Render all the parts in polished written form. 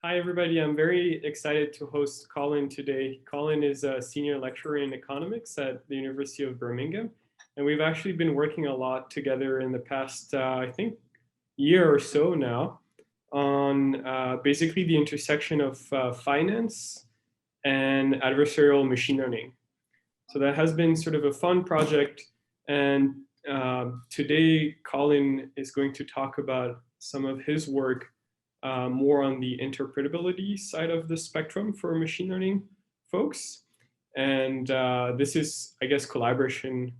Hi, everybody. I'm very excited to host Colin today. Colin is a senior lecturer in economics at the University of Birmingham. And we've actually been working a lot together in the past, I think, year or so now on basically the intersection of finance and adversarial machine learning. So that has been sort of a fun project. And today, Colin is going to talk about some of his work more on the interpretability side of the spectrum for machine learning folks. And this is, I guess, collaboration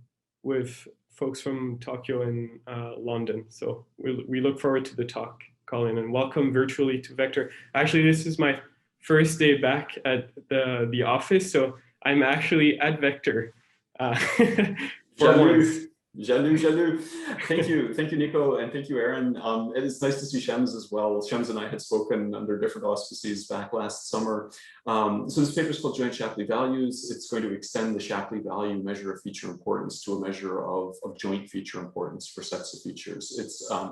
with folks from Tokyo and London. So we look forward to the talk, Colin, and welcome virtually to Vector. Actually, this is my first day back at the office, so I'm actually at Vector for once. Jaloux. Thank you, Nico, and thank you, Aaron. It is nice to see Shems as well. Shems and I had spoken under different auspices back last summer. So this paper is called Joint Shapley Values. It's going to extend the Shapley value measure of feature importance to a measure of joint feature importance for sets of features.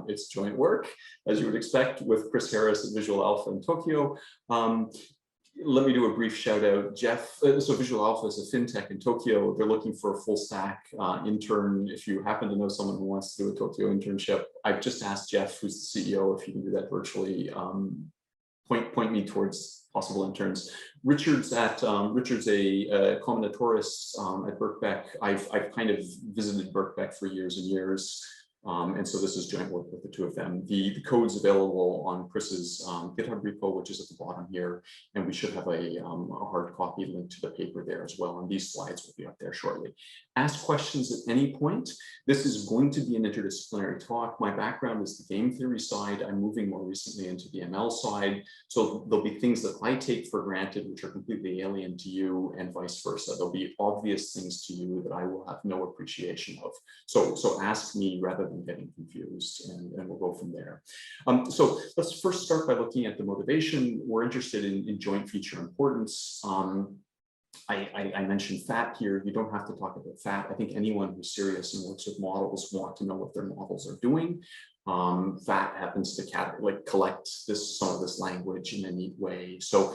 It's joint work, as you would expect, with Chris Harris at Visual Alpha in Tokyo. Let me do a brief shout out. Jeff, so Visual Alpha is a fintech in Tokyo. They're looking for a full stack intern. If you happen to know someone who wants to do a Tokyo internship, I've just asked Jeff, who's the CEO, if you can do that virtually, point me towards possible interns. Richard's a combinatorist at Birkbeck. I've kind of visited Birkbeck for years and years. And so this is joint work with the two of them. The code's available on Chris's GitHub repo, which is at the bottom here, and we should have a hard copy link to the paper there as well. And these slides will be up there shortly. Ask questions at any point. This is going to be an interdisciplinary talk. My background is the game theory side. I'm moving more recently into the ML side. So there'll be things that I take for granted, which are completely alien to you, and vice versa. There'll be obvious things to you that I will have no appreciation of. So ask me rather than getting confused, and we'll go from there. So let's first start by looking at the motivation. We're interested in joint feature importance. I mentioned FAT here. You don't have to talk about FAT. I think anyone who's serious and works with models want to know what their models are doing. FAT happens to collect some of this language in a neat way. So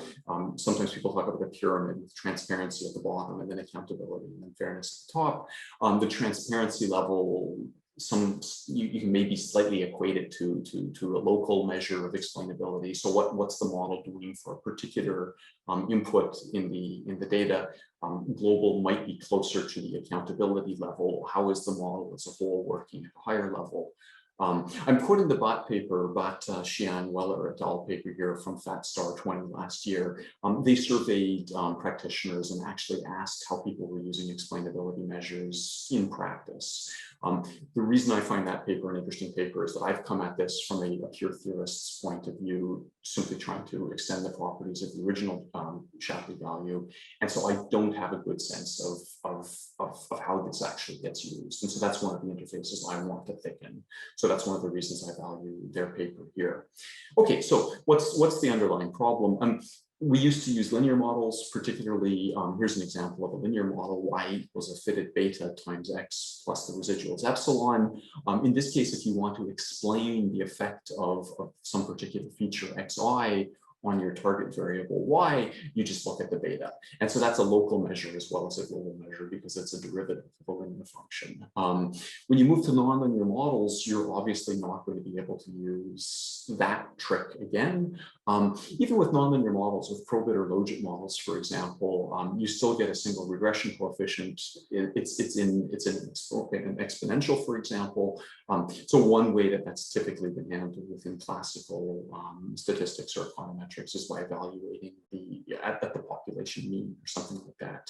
sometimes people talk about a pyramid with transparency at the bottom and then accountability and then fairness at the top. The transparency level, you can maybe slightly equate it to a local measure of explainability. So what's the model doing for a particular input in the data? Global might be closer to the accountability level. How is the model as a whole working at a higher level? I'm quoting the BOT paper, Xian Weller et al. Paper here from FATSTAR 20 last year. They surveyed practitioners and actually asked how people were using explainability measures in practice. The reason I find that paper an interesting paper is that I've come at this from a pure theorist's point of view, simply trying to extend the properties of the original Shapley value. And so I don't have a good sense of how this actually gets used. And so that's one of the interfaces I want to thicken. So that's one of the reasons I value their paper here. Okay, so what's the underlying problem? We used to use linear models, particularly, here's an example of a linear model. Y equals a fitted beta times x plus the residuals epsilon. In this case, if you want to explain the effect of some particular feature xi on your target variable y, you just look at the beta. And so that's a local measure as well as a global measure because it's a derivative of a linear function. When you move to nonlinear models, you're obviously not going to be able to use that trick again. Even with nonlinear models, with probit or logit models, for example, you still get a single regression coefficient. It's an exponential, for example. So one way that's typically been handled within classical statistics or econometrics is by evaluating at the population mean or something like that.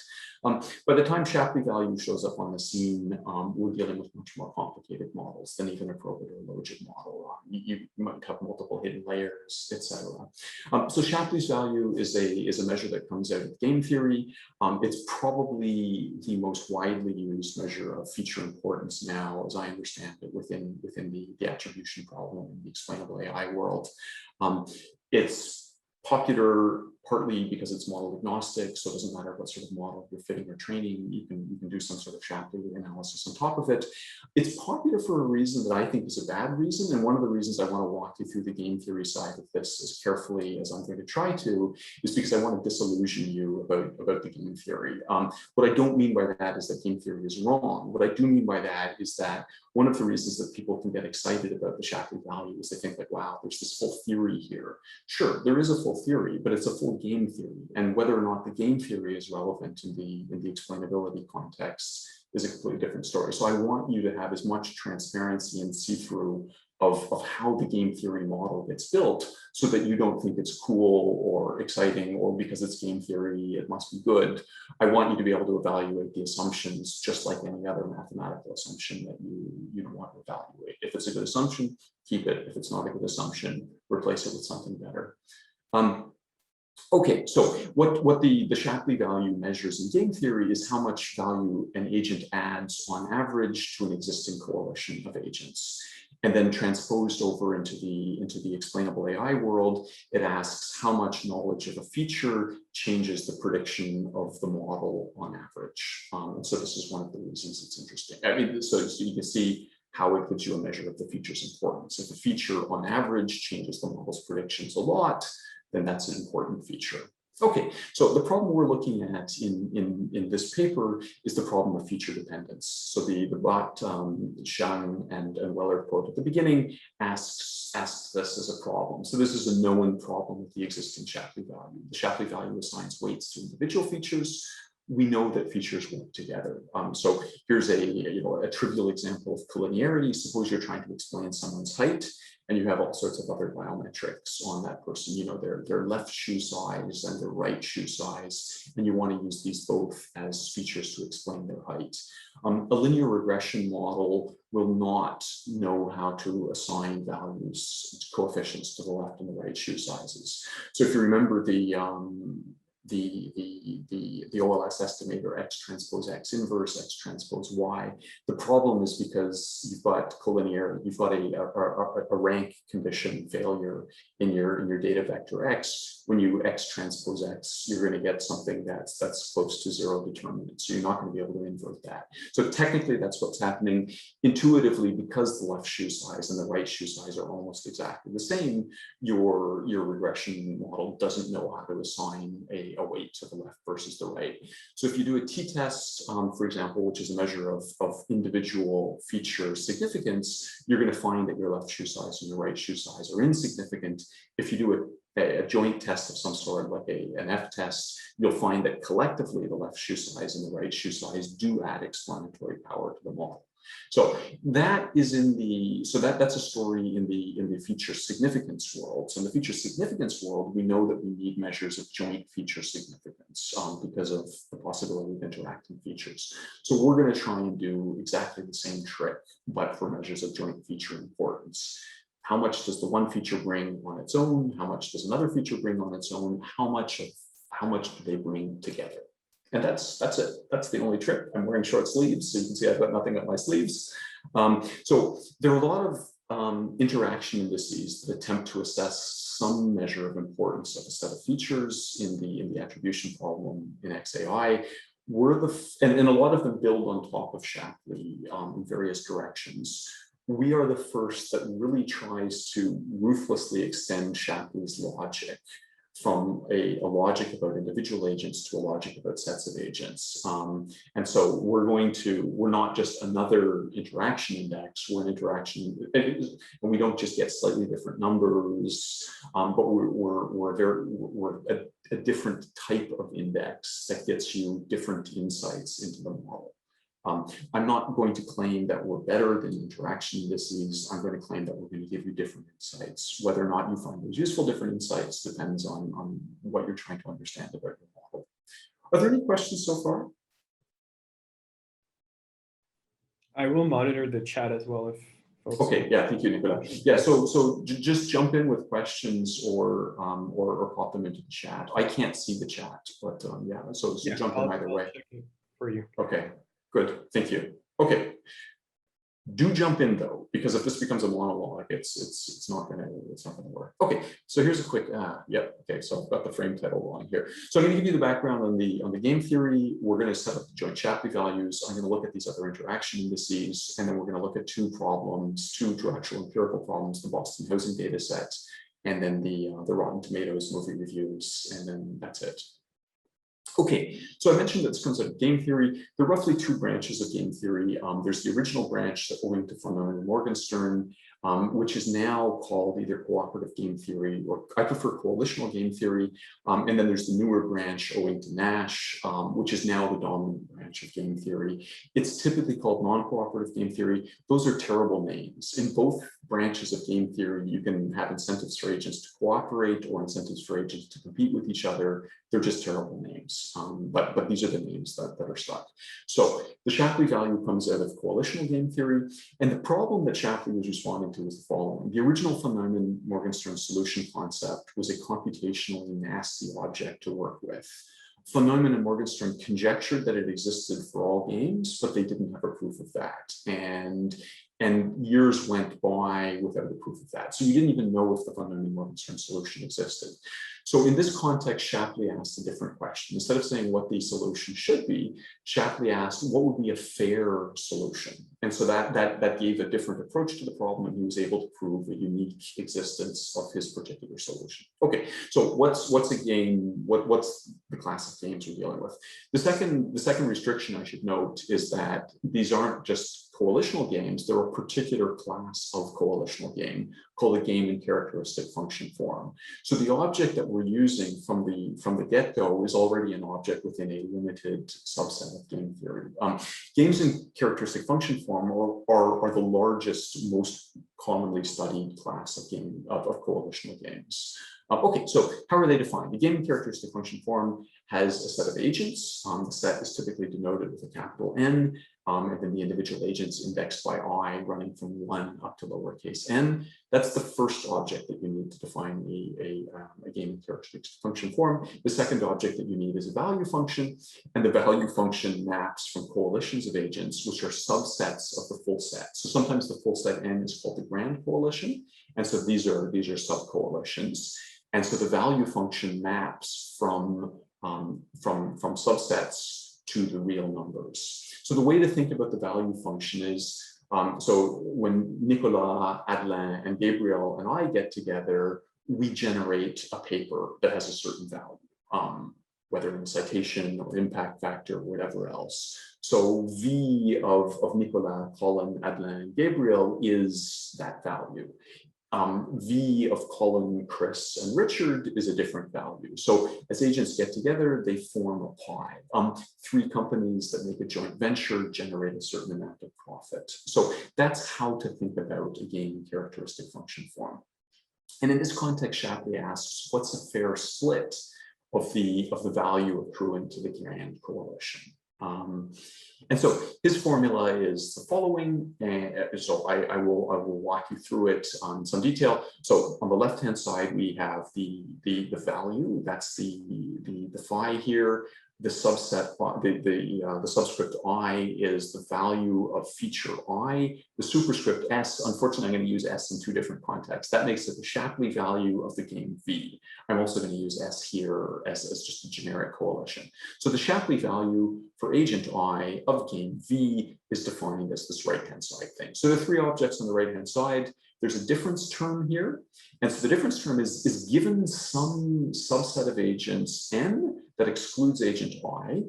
By the time Shapley value shows up on the scene, we're dealing with much more complicated models than even a probit or logit model. You might have multiple hidden layers, etc. So Shapley's value is a measure that comes out of game theory. It's probably the most widely used measure of feature importance now, as I understand it, within the attribution problem in the explainable AI world. It's popular partly because it's model agnostic, so it doesn't matter what sort of model you're fitting or training, you can do some sort of Shapley analysis on top of it. It's popular for a reason that I think is a bad reason, and one of the reasons I want to walk you through the game theory side of this as carefully as I'm going to try to is because I want to disillusion you about the game theory. What I don't mean by that is that game theory is wrong. What I do mean by that is that one of the reasons that people can get excited about the Shapley value is they think like, wow, there's this full theory here. Sure, there is a full theory, but it's a full game theory. And whether or not the game theory is relevant in the explainability context is a completely different story. So I want you to have as much transparency and see-through of how the game theory model gets built so that you don't think it's cool or exciting or because it's game theory, it must be good. I want you to be able to evaluate the assumptions just like any other mathematical assumption that you want to evaluate. If it's a good assumption, keep it. If it's not a good assumption, replace it with something better. Okay, so what the Shapley value measures in game theory is how much value an agent adds on average to an existing coalition of agents. And then transposed over into the explainable AI world, it asks how much knowledge of a feature changes the prediction of the model on average. And so this is one of the reasons it's interesting. I mean, so you can see how it gives you a measure of the feature's importance. If a feature on average changes the model's predictions a lot, then that's an important feature. Okay, so the problem we're looking at in this paper is the problem of feature dependence. So the bot Shang and Weller quote at the beginning asks this as a problem. So this is a known problem with the existing Shapley value. The Shapley value assigns weights to individual features. We know that features work together. So here's a trivial example of collinearity. Suppose you're trying to explain someone's height, and you have all sorts of other biometrics on that person, their left shoe size and their right shoe size, and you want to use these both as features to explain their height. A linear regression model will not know how to assign values, coefficients to the left and the right shoe sizes. So if you remember the OLS estimator X transpose X inverse, X transpose Y. The problem is because you've got collinearity, you've got a rank condition failure in your data vector X. When you X transpose X, you're going to get something that's close to zero determinant. So you're not going to be able to invert that. So technically that's what's happening. Intuitively, because the left shoe size and the right shoe size are almost exactly the same, your regression model doesn't know how to assign a weight to the left versus the right. So if you do a t-test, for example, which is a measure of individual feature significance, you're going to find that your left shoe size and your right shoe size are insignificant. If you do a joint test of some sort, like an F-test, you'll find that collectively the left shoe size and the right shoe size do add explanatory power to the model. So that is that's a story in the feature significance world. So in the feature significance world, we know that we need measures of joint feature significance because of the possibility of interacting features. So we're going to try and do exactly the same trick, but for measures of joint feature importance. How much does the one feature bring on its own? How much does another feature bring on its own? How much do they bring together? And that's it. That's the only trick. I'm wearing short sleeves, so you can see I've got nothing up my sleeves. So there are a lot of interaction indices that attempt to assess some measure of importance of a set of features in the attribution problem in XAI. And a lot of them build on top of Shapley in various directions. We are the first that really tries to ruthlessly extend Shapley's logic from a logic about individual agents to a logic about sets of agents. And so we're not just another interaction index, we're an interaction, and we don't just get slightly different numbers, but we're a different type of index that gets you different insights into the model. I'm not going to claim that we're better than interaction indices. I'm going to claim that we're going to give you different insights. Whether or not you find those useful different insights depends on what you're trying to understand about your model. Are there any questions so far? I will monitor the chat as well if folks. Okay, yeah, thank you, Nicola. Yeah, so just jump in with questions or pop them into the chat. I can't see the chat, but yeah, so jump in either way. For you. Okay. Good, thank you. Okay, Do jump in though, because if this becomes a monologue, it's not gonna work. Okay, so here's a quick okay. So I've got the frame title on here. So I'm going to give you the background on the game theory. We're going to set up the joint Shapley values. I'm going to look at these other interaction indices, and then we're going to look at two actual empirical problems: the Boston housing data set, and then the Rotten Tomatoes movie reviews, and then that's it. Okay, so I mentioned that this comes out of game theory. There are roughly two branches of game theory. There's the original branch that owing to von Neumann and Morgenstern, which is now called either cooperative game theory, or I prefer coalitional game theory. And then there's the newer branch owing to Nash, which is now the dominant branch of game theory. It's typically called non-cooperative game theory. Those are terrible names. In both branches of game theory, you can have incentives for agents to cooperate or incentives for agents to compete with each other. They're just terrible names, but these are the names that are stuck. So the Shapley value comes out of coalitional game theory, and the problem that Shapley was responding to was the following. The original von Neumann-Morgenstern solution concept was a computationally nasty object to work with. Von Neumann and Morgenstern conjectured that it existed for all games, but they didn't have a proof of that. And years went by without a proof of that. So you didn't even know if the von Neumann-Morgenstern solution existed. So in this context, Shapley asked a different question. Instead of saying what the solution should be, Shapley asked what would be a fair solution. And so that gave a different approach to the problem, and he was able to prove a unique existence of his particular solution. Okay, so what's a game? What's the class of games we're dealing with? The second restriction I should note is that these aren't just coalitional games. They're a particular class of coalitional game called a game in characteristic function form. So the object that we're using from the get-go is already an object within a limited subset of game theory. Games in characteristic function form are the largest, most commonly studied class of coalitional games. Okay, so how are they defined? The game in characteristic function form has a set of agents. The set is typically denoted with a capital N, and then the individual agents indexed by I, running from 1 up to lowercase n. That's the first object that you need to define a game in characteristic function form. The second object that you need is a value function, and the value function maps from coalitions of agents, which are subsets of the full set. So sometimes the full set N is called the grand coalition, and so these are sub-coalitions. And so the value function maps from subsets to the real numbers. So the way to think about the value function is, so when Nicolas, Adelin, and Gabriel and I get together, we generate a paper that has a certain value, whether in citation or impact factor or whatever else. So V of Nicolas, Colin, Adelin, and Gabriel is that value. V of Colin, Chris, and Richard is a different value. So as agents get together, they form a pie. 3 companies that make a joint venture generate a certain amount of profit. So that's how to think about a game characteristic function form. And in this context, Shapley asks, what's a fair split of the value accruing to the grand coalition? And so his formula is the following, and so I will walk you through it in some detail. So on the left-hand side, we have the value, that's the phi here. The subset, the subscript I is the value of feature I. The superscript S, unfortunately, I'm going to use S in 2 different contexts. That makes it the Shapley value of the game V. I'm also going to use S here as just a generic coalition. So the Shapley value for agent I of game V is defined as this right-hand side thing. So there are 3 objects on the right-hand side. There's a difference term here. And so the difference term is given some subset of agents N that excludes agent I,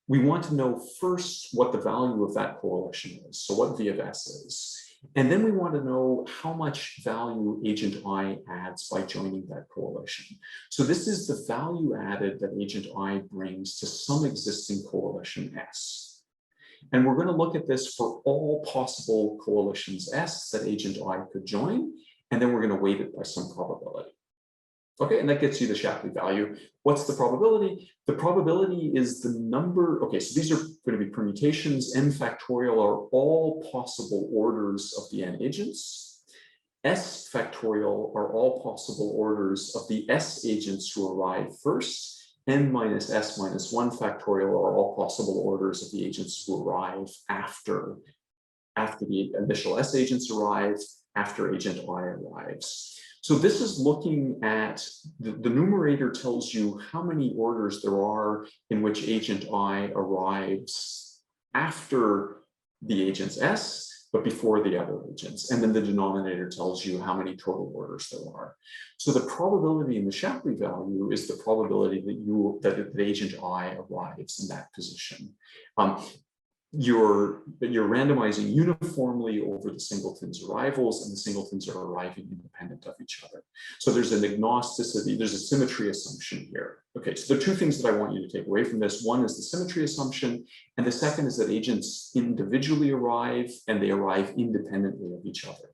we want to know first what the value of that coalition is, so what V of S is. And then we want to know how much value agent I adds by joining that coalition. So this is the value added that agent I brings to some existing coalition S. And we're going to look at this for all possible coalitions S that agent I could join, and then we're going to weight it by some probability. Okay, and that gets you the Shapley value. What's the probability? The probability is the number. Okay, so these are going to be permutations. N factorial are all possible orders of the N agents. S factorial are all possible orders of the S agents who arrive first. N minus S minus 1 factorial are all possible orders of the agents who arrive after after the initial S agents arrive, after agent I arrives. So this is looking at, the numerator tells you how many orders there are in which agent I arrives after the agents S, but before the other agents. And then the denominator tells you how many total orders there are. So the probability in the Shapley value is the probability that the agent I arrives in that position. You're randomizing uniformly over the singletons arrivals, and the singletons are arriving independent of each other. So there's an agnosticity, there's a symmetry assumption here. Okay, so there are two things that I want you to take away from this. One is the symmetry assumption, and the second is that agents individually arrive and they arrive independently of each other.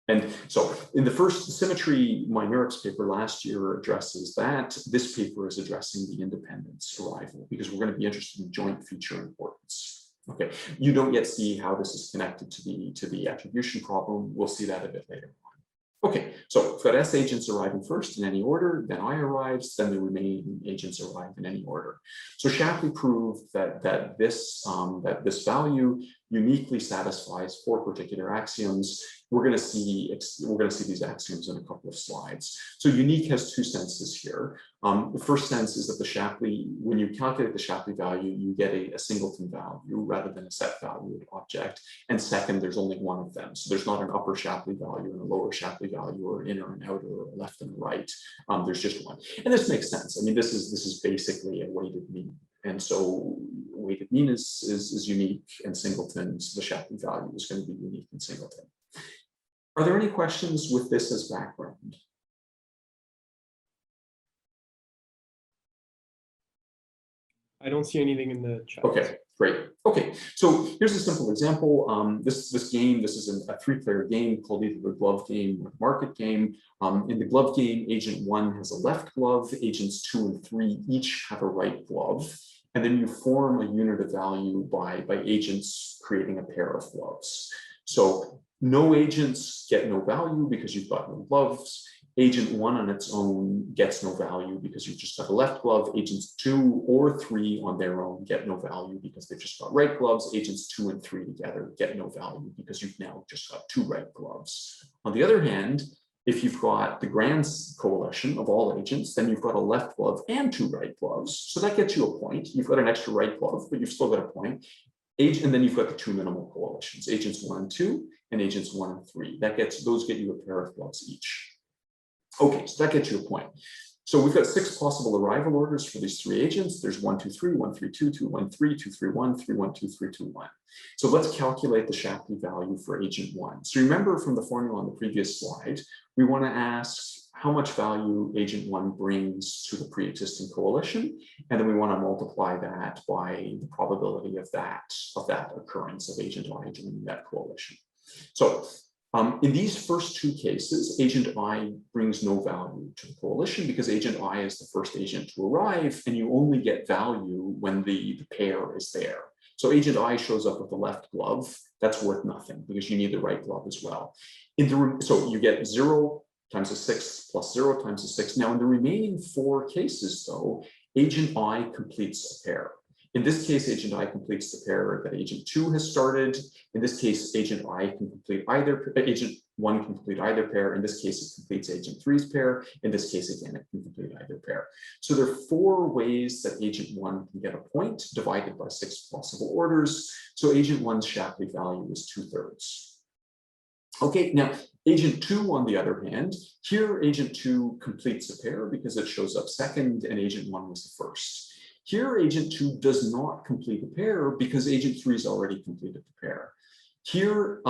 And so in the first symmetry Minurix paper last year addresses that. This paper is addressing the independence arrival, because we're going to be interested in joint feature importance. Okay, you don't yet see how this is connected to the attribution problem. We'll see that a bit later on. Okay, so if got S agents arriving first in any order, then I arrives, then the remaining agents arrive in any order. So Shapley proved that this value uniquely satisfies 4 particular axioms. We're going to see these axioms in a couple of slides. So unique has 2 senses here. The first sense is that the Shapley, when you calculate the Shapley value, you get a singleton value rather than a set value of the object. And second, there's only one of them. So there's not an upper Shapley value and a lower Shapley value, or an inner and outer, or a left and a right. There's just one. And this makes sense. I mean, this is basically a weighted mean. And so weighted mean is unique and singleton. So the Shapley value is going to be unique and singleton. Are there any questions with this as background? I don't see anything in the chat. Okay, great. Okay, so here's a simple example. This game, this is a 3-player game called either the glove game or the market game. In the glove game, agent 1 has a left glove, agents 2 and 3 each have a right glove. And then you form a unit of value by agents creating a pair of gloves. So no agents get no value because you've got no gloves. Agent 1 on its own gets no value because you've just got a left glove. Agents 2 or 3 on their own get no value because they've just got right gloves. Agents 2 and 3 together get no value because you've now just got 2 right gloves. On the other hand, if you've got the grand coalition of all agents, then you've got a left glove and 2 right gloves. So that gets you a point. You've got an extra right glove, but you've still got a point. And then you've got the 2 minimal coalitions, agents 1 and 2 and agents 1 and 3. Those get you a pair of gloves each. Okay, so that gets you a point. So we've got 6 possible arrival orders for these 3 agents. There's 1, 2, 3, 1, 3, 2, 2, 1, 3, 2, 3, 1, 3, 1, 2, 3, 2, 1. So let's calculate the Shapley value for agent 1. So remember from the formula on the previous slide, we want to ask how much value agent 1 brings to the pre-existing coalition, and then we want to multiply that by the probability of that occurrence of agent I joining that coalition. So in these first 2 cases, agent I brings no value to the coalition because agent I is the first agent to arrive, and you only get value when the pair is there. So agent I shows up with the left glove. That's worth nothing because you need the right glove as well. So you get 0 times a 6 plus 0 times a 6. Now in the remaining 4 cases, though, agent I completes a pair. In this case, agent I completes the pair that agent 2 has started. In this case, agent I can complete either, agent 1 can complete either pair. In this case, it completes agent 3's pair. In this case, again, it can complete either pair. So there are 4 ways that agent 1 can get a point divided by 6 possible orders. So agent 1's Shapley value is 2/3. Okay, now agent 2, on the other hand, here agent 2 completes a pair because it shows up second and agent 1 was the first. Here, agent 2 does not complete a pair because agent 3 has already completed the pair. Here,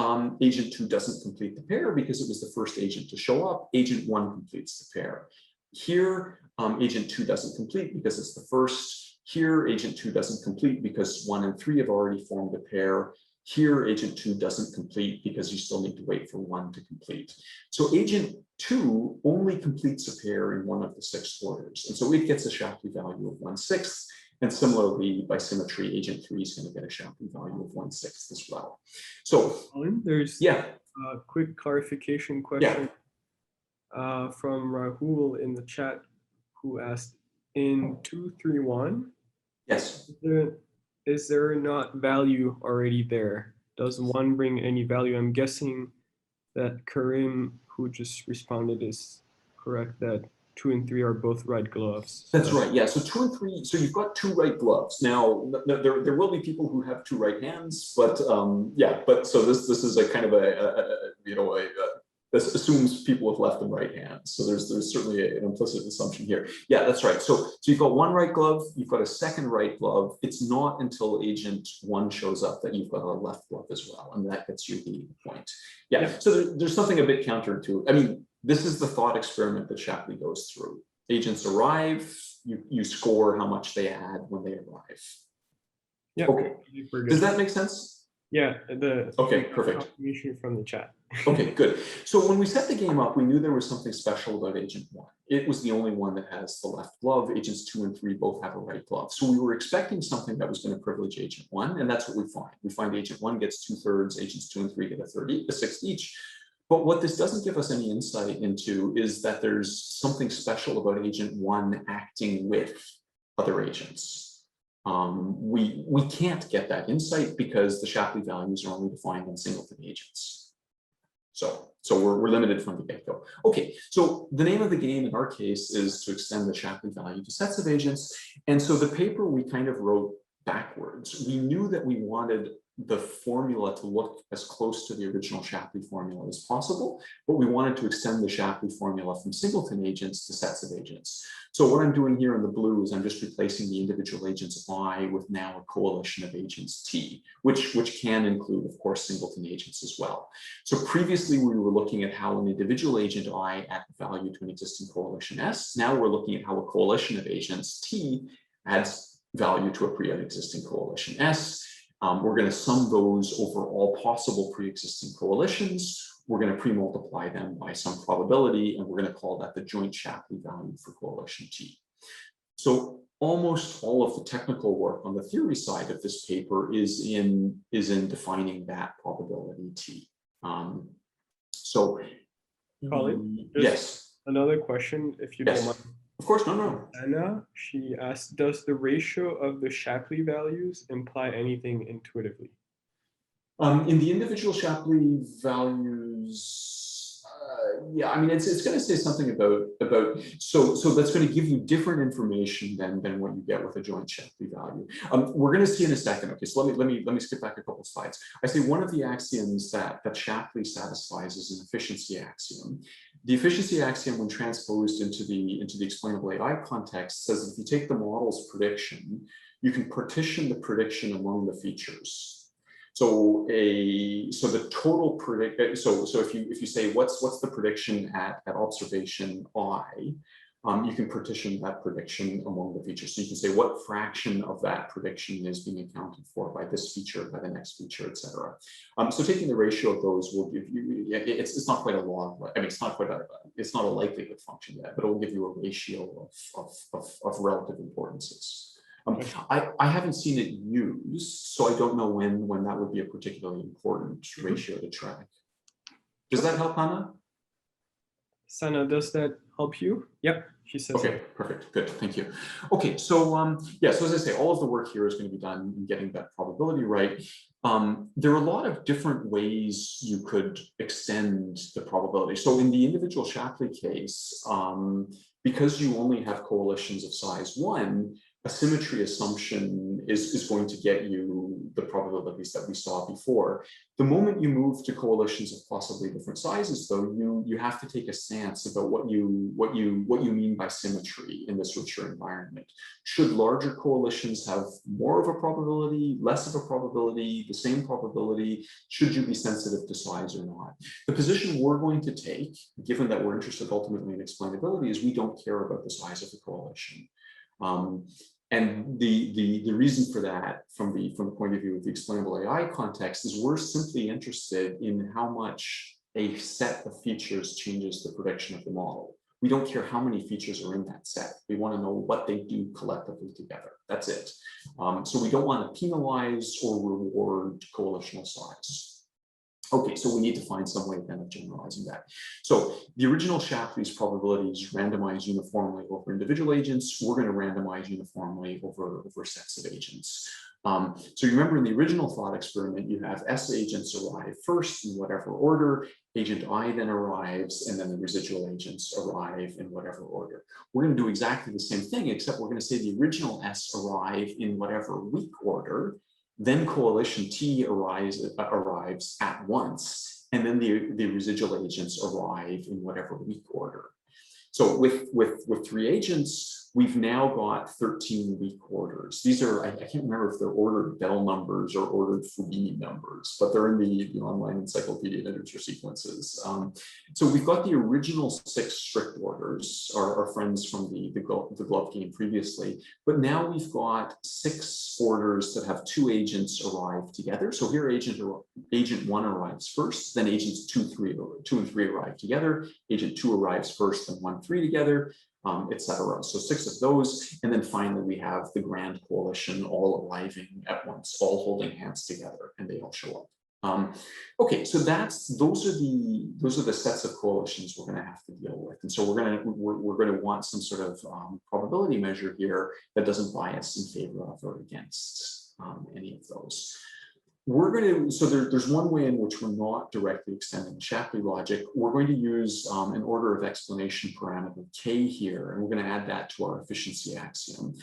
agent 2 doesn't complete the pair because it was the first agent to show up. Agent 1 completes the pair. Here, agent 2 doesn't complete because it's the first. Here, agent 2 doesn't complete because 1 and 3 have already formed a pair. Here, agent 2 doesn't complete because you still need to wait for 1 to complete. So agent 2 only completes a pair in one of the 6 orders. And so it gets a Shapley value of 1/6. And similarly, by symmetry, agent 3 is going to get a Shapley value of 1/6 as well. So there's a quick clarification question from Rahul in the chat, who asked, in 231, yes. Is there not value already there? does 1 bring any value? I'm guessing that Karim, who just responded, is correct that 2 and 3 are both right gloves. That's right. Yeah. So 2 and 3. So you've got 2 right gloves. Now there will be people who have 2 right hands, but yeah. But so this is a kind of this assumes people with left and right hands. So there's certainly an implicit assumption here. Yeah, that's right. So you've got 1 right glove, you've got a second right glove. It's not until agent 1 shows up that you've got a left glove as well, and that gets you the point. Yeah. So there's something a bit counterintuitive. I mean, this is the thought experiment that Shapley goes through. Agents arrive, you score how much they add when they arrive. Yeah. Okay. Does that make sense? Yeah. Okay, perfect. Confirmation from the chat. Okay, good. So when we set the game up, we knew there was something special about agent 1. It was the only one that has the left glove. Agents 2 and 3 both have a right glove. So we were expecting something that was going to privilege agent 1, and that's what we find. We find agent 1 gets 2/3, agents 2 and 3 get a sixth each. But what this doesn't give us any insight into is that there's something special about agent 1 acting with other agents. We can't get that insight because the Shapley values are only defined on singleton agents. So we're limited from the get-go. Okay, so the name of the game in our case is to extend the Shapley value to sets of agents. And so the paper we kind of wrote backwards. We knew that we wanted the formula to look as close to the original Shapley formula as possible, but we wanted to extend the Shapley formula from singleton agents to sets of agents. So what I'm doing here in the blue is I'm just replacing the individual agents I with now a coalition of agents T, which can include, of course, singleton agents as well. So previously we were looking at how an individual agent I adds value to an existing coalition S. Now we're looking at how a coalition of agents T adds value to a pre-existing coalition S. We're going to sum those over all possible pre-existing coalitions. We're going to pre-multiply them by some probability, and we're going to call that the joint Shapley value for coalition T. So almost all of the technical work on the theory side of this paper is in defining that probability T. Colin, yes. Another question, if you don't mind. Of course, no. Anna, she asked, does the ratio of the Shapley values imply anything intuitively? In the individual Shapley values, yeah, I mean, it's going to say something about so that's going to give you different information than what you get with a joint Shapley value. We're going to see in a second. Okay, so let me skip back a couple slides. I say one of the axioms that Shapley satisfies is an efficiency axiom. The efficiency axiom, when transposed into the explainable AI context, says that if you take the model's prediction, you can partition the prediction among the features. So the total predict. So if you say what's the prediction at observation I, you can partition that prediction among the features. So you can say what fraction of that prediction is being accounted for by this feature, by the next feature, etc. So taking the ratio of those will give you. It's not quite a log. I mean, it's not a likelihood function yet, but it will give you a ratio of relative importances. I haven't seen it used, so I don't know when that would be a particularly important ratio to track. Does that help, Anna? Sana, does that help you? Yep, she says. Okay, perfect, good, thank you. Okay, so yeah, so as I say, all of the work here is going to be done in getting that probability right. There are a lot of different ways you could extend the probability. So in the individual Shapley case, because you only have coalitions of size 1, a symmetry assumption is going to get you the probabilities that we saw before. The moment you move to coalitions of possibly different sizes, though, you have to take a stance about what you mean by symmetry in this richer environment. Should larger coalitions have more of a probability, less of a probability, the same probability? Should you be sensitive to size or not? The position we're going to take, given that we're interested ultimately in explainability, is we don't care about the size of the coalition. And the reason for that, from the point of view of the explainable AI context, is we're simply interested in how much a set of features changes the prediction of the model. We don't care how many features are in that set. We want to know what they do collectively together. That's it. So we don't want to penalize or reward coalitional size. Okay, so we need to find some way then of generalizing that. So the original Shapley's probabilities randomize uniformly over individual agents. We're going to randomize uniformly over sets of agents. So you remember in the original thought experiment, you have S agents arrive first in whatever order, agent I then arrives, and then the residual agents arrive in whatever order. We're going to do exactly the same thing, except we're going to say the original S arrive in whatever weak order, then coalition T arrives at once, and then the residual agents arrive in whatever weak order. So with 3 agents, we've now got 13 weak orders. These are, I can't remember if they're ordered Bell numbers or ordered Fubini numbers, but they're in the online encyclopedia of integer sequences. So we've got the original 6 strict orders, our friends from the glove game previously, but now we've got 6 orders that have 2 agents arrive together. So here agent 1 arrives first, then agents 2 and 3 arrive together, agent 2 arrives first, then 1, 3 together, etc. So 6 of those, and then finally we have the grand coalition all arriving at once, all holding hands together, and they all show up. Okay, so those are the sets of coalitions we're going to have to deal with, and so we're going to want some sort of probability measure here that doesn't bias in favor of or against any of those. We're going to, so there's one way in which we're not directly extending Shapley logic. We're going to use an order of explanation parameter K here, and we're going to add that to our efficiency axiom.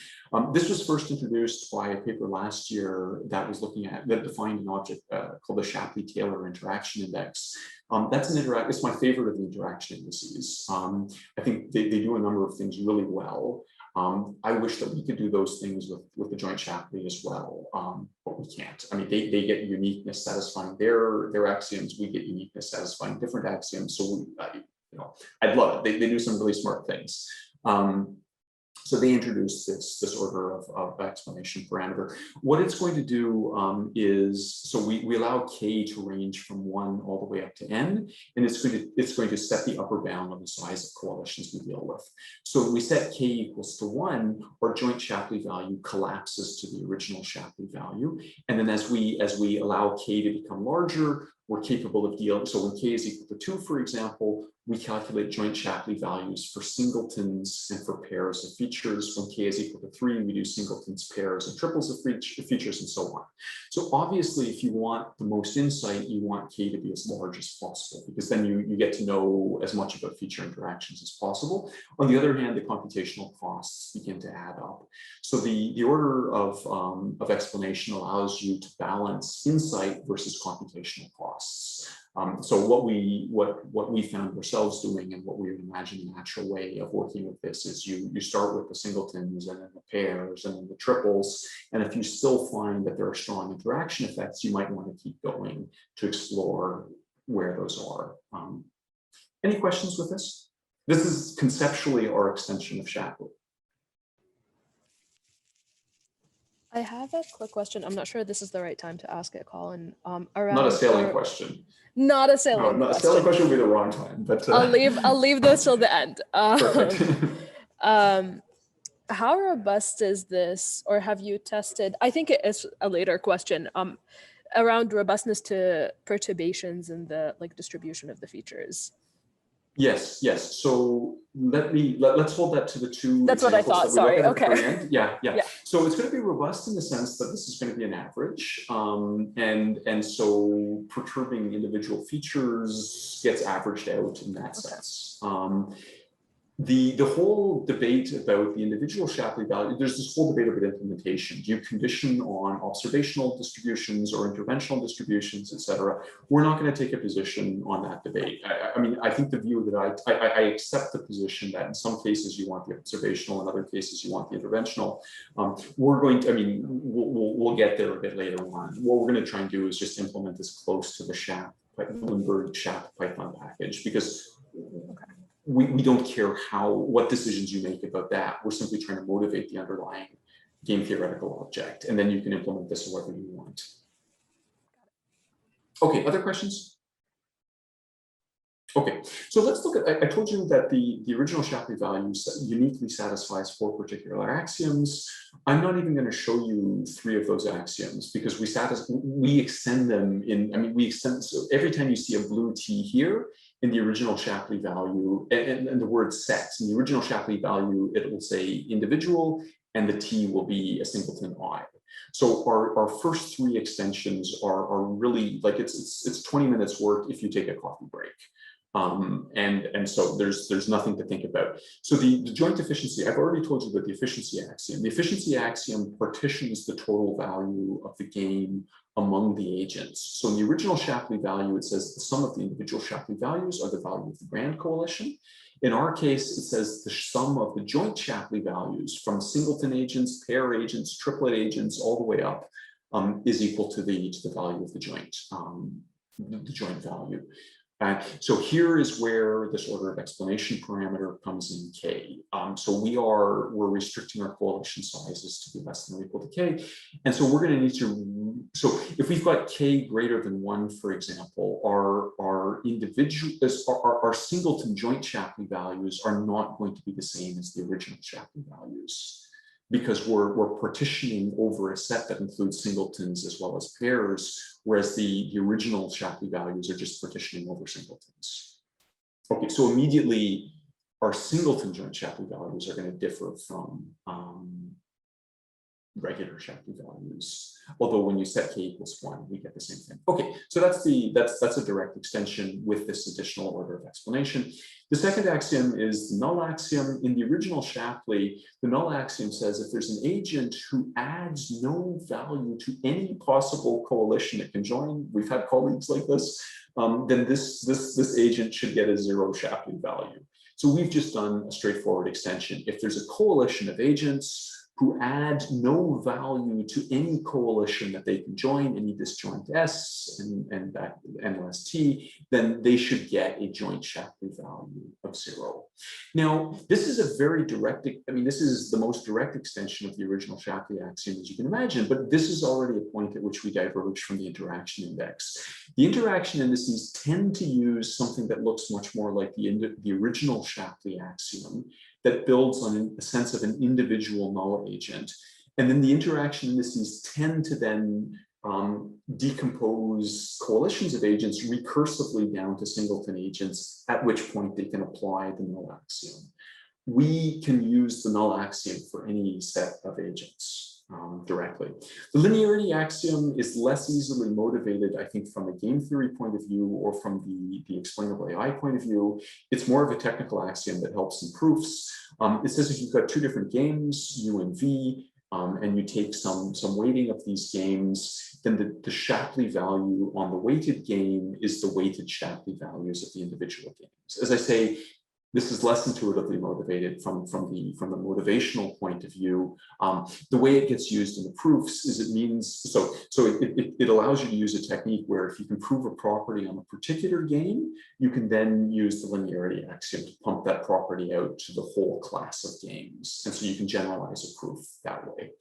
This was first introduced by a paper last year that was looking at, that defined an object called the Shapley-Taylor interaction index. That's it's my favorite of the interaction indices. I think they do a number of things really well. I wish that we could do those things with the joint Shapley as well, but we can't. I mean, they get uniqueness satisfying their axioms, we get uniqueness satisfying different axioms. So I'd love it. They do some really smart things. So they introduced this order of explanation parameter. What it's going to do is, so we allow K to range from 1 all the way up to N, and it's going to set the upper bound on the size of coalitions we deal with. So when we set K equals to 1, our joint Shapley value collapses to the original Shapley value. And then as we allow K to become larger, we're capable of dealing. So when K is equal to 2, for example, we calculate joint Shapley values for singletons and for pairs of features. When K is equal to 3, we do singletons, pairs, and triples of features, and so on. So obviously, if you want the most insight, you want K to be as large as possible, because then you get to know as much about feature interactions as possible. On the other hand, the computational costs begin to add up. So the order of explanation allows you to balance insight versus computational costs. So what we found ourselves doing, and what we would imagine the natural way of working with this is you start with the singletons and then the pairs and then the triples, and if you still find that there are strong interaction effects, you might want to keep going to explore where those are. Any questions with this? This is conceptually our extension of Shapley. I have a quick question. I'm not sure this is the right time to ask it, Colin. Not a sailing question. Not a sailing question. No, a sailing question would be the wrong time. But I'll leave those till the end. Perfect. How robust is this, or have you tested? I think it is a later question. Around robustness to perturbations in the distribution of the features. Yes. So let's hold that to the two. That's what I thought. Sorry. Okay. Yeah. So it's going to be robust in the sense that this is going to be an average, and so perturbing individual features gets averaged out in that sense. The whole debate about the individual Shapley value, there's this whole debate about implementation. Do you condition on observational distributions or interventional distributions, etc.? We're not going to take a position on that debate. I mean, I think the view that I accept the position that in some cases you want the observational, in other cases you want the interventional. We're going to, I mean, we'll get there a bit later on. What we're going to try and do is just implement as close to the Bloomberg SHAP Python package, because we don't care what decisions you make about that. We're simply trying to motivate the underlying game theoretical object, and then you can implement this however you want. Okay, other questions? Okay, so let's look at, I told you that the original Shapley value uniquely satisfies 4 particular axioms. I'm not even going to show you 3 of those axioms, because we extend them in, I mean, so every time you see a blue T here, in the original Shapley value, and the word set, in the original Shapley value, it will say individual, and the T will be a singleton I. So our first three extensions are really like it's 20 minutes work if you take a coffee break. And so there's nothing to think about. So the joint efficiency, I've already told you about the efficiency axiom. The efficiency axiom partitions the total value of the game among the agents. So in the original Shapley value, it says the sum of the individual Shapley values are the value of the grand coalition. In our case, it says the sum of the joint Shapley values from singleton agents, pair agents, triplet agents, all the way up is equal to the value of the joint value. So here is where this order of explanation parameter comes in K. So we're restricting our coalition sizes to be less than or equal to K. And so we're going to need to, so if we've got K greater than 1, for example, our singleton joint Shapley values are not going to be the same as the original Shapley values, because we're partitioning over a set that includes singletons as well as pairs, whereas the original Shapley values are just partitioning over singletons. Okay, so immediately our singleton joint Shapley values are going to differ from regular Shapley values. Although when you set K equals 1, we get the same thing. Okay, so that's a direct extension with this additional order of explanation. The second axiom is the null axiom. In the original Shapley, the null axiom says if there's an agent who adds no value to any possible coalition it can join, we've had colleagues like this, then this agent should get a 0 Shapley value. So we've just done a straightforward extension. If there's a coalition of agents who add no value to any coalition that they can join, any disjoint S and that endless T, then they should get a joint Shapley value of 0. Now, this is a very direct, I mean, this is the most direct extension of the original Shapley axiom as you can imagine, but this is already a point at which we diverge from the interaction index. The interaction indices tend to use something that looks much more like the original Shapley axiom, that builds on a sense of an individual null agent. And then the interaction indices tend to then decompose coalitions of agents recursively down to singleton agents, at which point they can apply the null axiom. We can use the null axiom for any set of agents directly. The linearity axiom is less easily motivated, I think, from a game theory point of view or from the explainable AI point of view. It's more of a technical axiom that helps in proofs. It says if you've got two different games, U and V, and you take some weighting of these games, then the Shapley value on the weighted game is the weighted Shapley values of the individual games. As I say, this is less intuitively motivated from the motivational point of view. The way it gets used in the proofs is it means, so it allows you to use a technique where if you can prove a property on a particular game, you can then use the linearity axiom to pump that property out to the whole class of games. And so you can generalize a proof that way.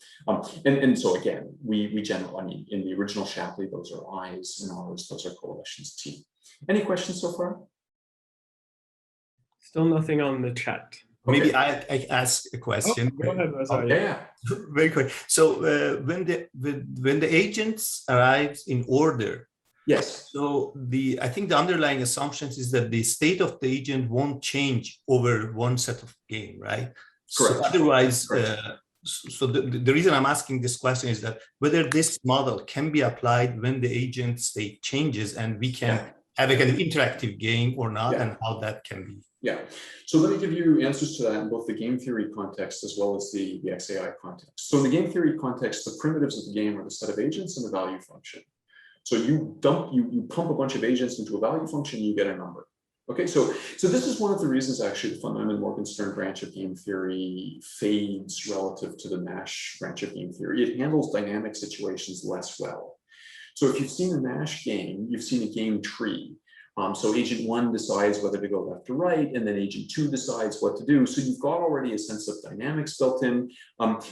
And so again, we generalize, I mean, in the original Shapley, those are I's, and ours, those are coalitions T. Any questions so far? Still nothing on the chat. Maybe I ask a question. Oh, go ahead, Razar. Yeah. Very quick. So when the agents arrive in order, Yes. so I think the underlying assumptions is that the state of the agent won't change over one set of game, right? Correct. So otherwise, Correct. so the reason I'm asking this question is that whether this model can be applied when the agent state changes and we can have a kind of interactive game or not, and how that can be. Yeah, so let me give you answers to that in both the game theory context as well as the XAI context. So in the game theory context, the primitives of the game are the set of agents and the value function. So you pump a bunch of agents into a value function, you get a number. Okay, so this is one of the reasons actually the von Neumann-Morgenstern branch of game theory fades relative to the Nash branch of game theory. It handles dynamic situations less well. So if you've seen a Nash game, you've seen a game tree. So agent 1 decides whether to go left or right, and then agent 2 decides what to do. So you've got already a sense of dynamics built in.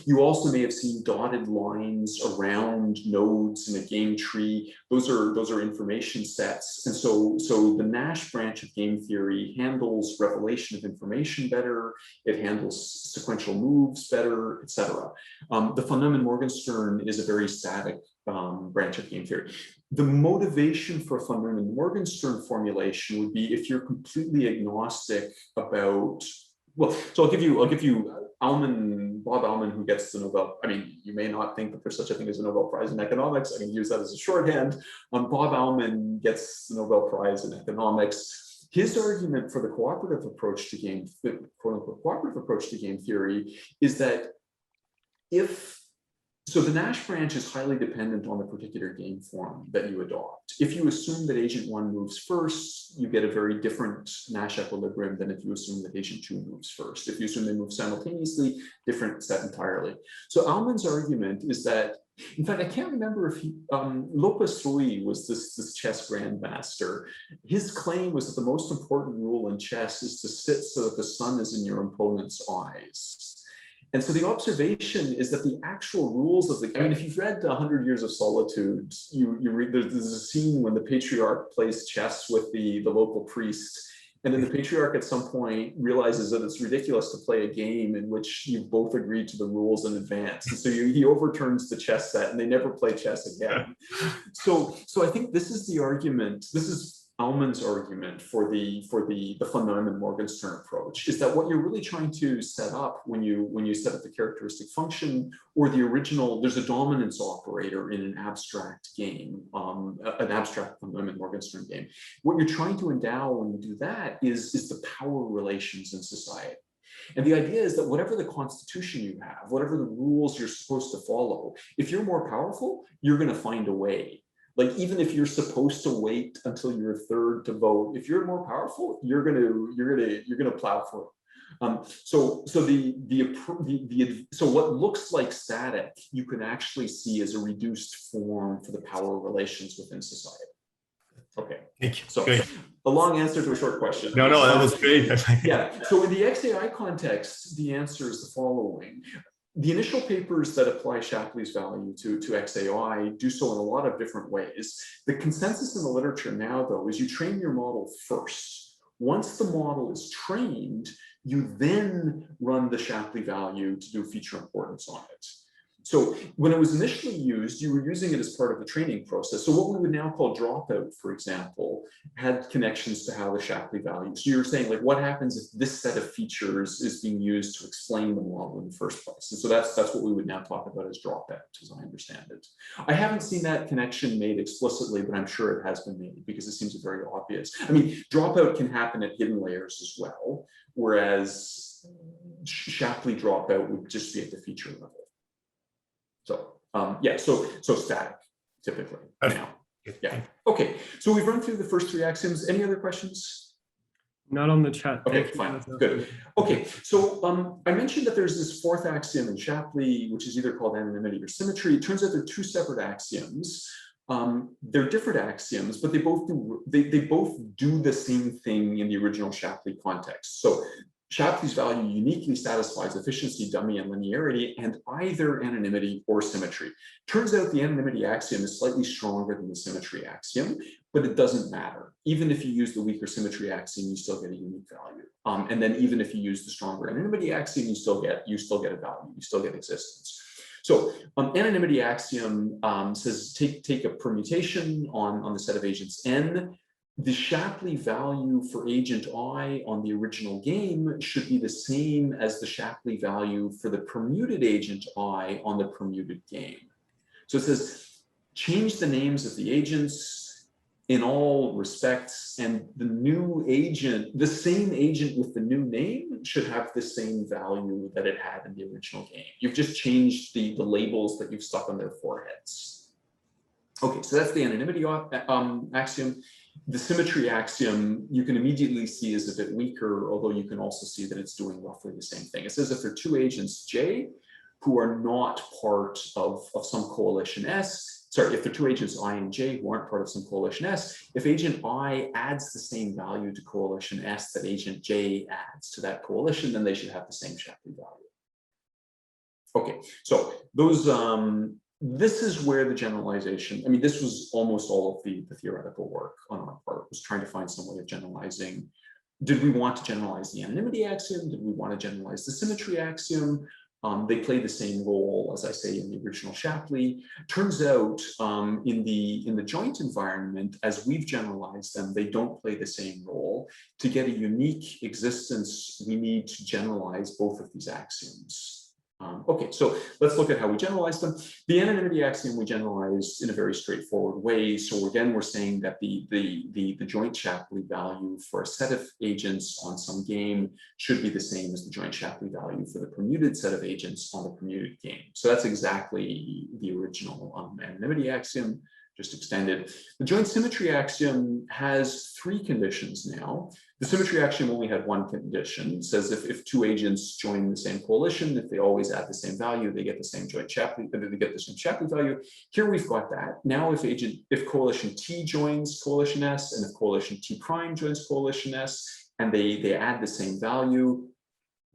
You also may have seen dotted lines around nodes in a game tree. Those are information sets. And so the Nash branch of game theory handles revelation of information better. It handles sequential moves better, etc. The von Neumann-Morgenstern is a very static branch of game theory. The motivation for von Neumann-Morgenstern formulation would be if you're completely agnostic about Well, so I'll give you Bob Alman, who gets the Nobel. I mean, you may not think that there's such a thing as a Nobel Prize in economics. I can use that as a shorthand. Bob Alman gets the Nobel Prize in economics. His argument for the cooperative approach to game, quote unquote, cooperative approach to game theory is that so the Nash branch is highly dependent on the particular game form that you adopt. If you assume that agent 1 moves first, you get a very different Nash equilibrium than if you assume that agent 2 moves first. If you assume they move simultaneously, different set entirely. So Alman's argument is that, in fact, I can't remember if Lopez Ruiz was this chess grandmaster. His claim was that the most important rule in chess is to sit so that the sun is in your opponent's eyes. And so the observation is that the actual rules of the, I mean, if you've read 100 Years of Solitude, you read, there's a scene when the patriarch plays chess with the local priest, and then the patriarch at some point realizes that it's ridiculous to play a game in which you both agreed to the rules in advance. And so he overturns the chess set and they never play chess again. So I think this is the argument, this is Alman's argument for the von Neumann-Morgenstern approach, is that what you're really trying to set up when you set up the characteristic function or the original, there's a dominance operator in an abstract game, an abstract von Neumann-Morgenstern game. What you're trying to endow when you do that is the power relations in society. And the idea is that whatever the constitution you have, whatever the rules you're supposed to follow, if you're more powerful, you're going to find a way. Like, even if you're supposed to wait until you're third to vote, if you're more powerful, you're gonna plow through. So what looks like static, you can actually see as a reduced form for the power relations within society. Okay. Thank you. So great. a long answer to a short question. No, that was great. Yeah. So in the XAI context, the answer is the following. The initial papers that apply Shapley's value to XAI do so in a lot of different ways. The consensus in the literature now, though, is you train your model first. Once the model is trained, you then run the Shapley value to do feature importance on it. So when it was initially used, you were using it as part of the training process. So what we would now call dropout, for example, had connections to how the Shapley value. So you're saying, like, what happens if this set of features is being used to explain the model in the first place? And so that's what we would now talk about as dropout, as I understand it. I haven't seen that connection made explicitly, but I'm sure it has been made because it seems very obvious. I mean, dropout can happen at hidden layers as well, whereas Shapley dropout would just be at the feature level. So yeah, so static typically now. Yeah. Okay. So we've run through the first three axioms. Any other questions? Not on the chat. Okay, fine. Good. Okay. So I mentioned that there's this fourth axiom in Shapley, which is either called anonymity or symmetry. It turns out they're two separate axioms. They're different axioms, but they both do the same thing in the original Shapley context. So Shapley's value uniquely satisfies efficiency, dummy, and linearity, and either anonymity or symmetry. Turns out the anonymity axiom is slightly stronger than the symmetry axiom, but it doesn't matter. Even if you use the weaker symmetry axiom, you still get a unique value. And then even if you use the stronger anonymity axiom, you still get a value, you still get existence. So anonymity axiom says take a permutation on the set of agents n. The Shapley value for agent I on the original game should be the same as the Shapley value for the permuted agent I on the permuted game. So it says, change the names of the agents in all respects, and the new agent, the same agent with the new name should have the same value that it had in the original game. You've just changed the labels that you've stuck on their foreheads. Okay, so that's the anonymity axiom. The symmetry axiom you can immediately see is a bit weaker, although you can also see that it's doing roughly the same thing. It says if there are two agents J who are not part of some coalition S, sorry, if there are two agents I and J who aren't part of some coalition S, if agent I adds the same value to coalition S that agent J adds to that coalition, then they should have the same Shapley value. Okay, so those, this is where the generalization, I mean, this was almost all of the theoretical work on our part, was trying to find some way of generalizing. Did we want to generalize the anonymity axiom? Did we want to generalize the symmetry axiom? They play the same role, as I say, in the original Shapley. Turns out in the joint environment, as we've generalized them, they don't play the same role. To get a unique existence, we need to generalize both of these axioms. Okay, so let's look at how we generalize them. The anonymity axiom we generalize in a very straightforward way. So again, we're saying that the joint Shapley value for a set of agents on some game should be the same as the joint Shapley value for the permuted set of agents on the permuted game. So that's exactly the original anonymity axiom, just extended. The joint symmetry axiom has 3 conditions now. The symmetry axiom only had 1 condition. It says if 2 agents join the same coalition, if they always add the same value, they get the same joint Shapley, they get the same Shapley value. Here we've got that. Now if coalition T joins coalition S, and if coalition T prime joins coalition S, and they add the same value,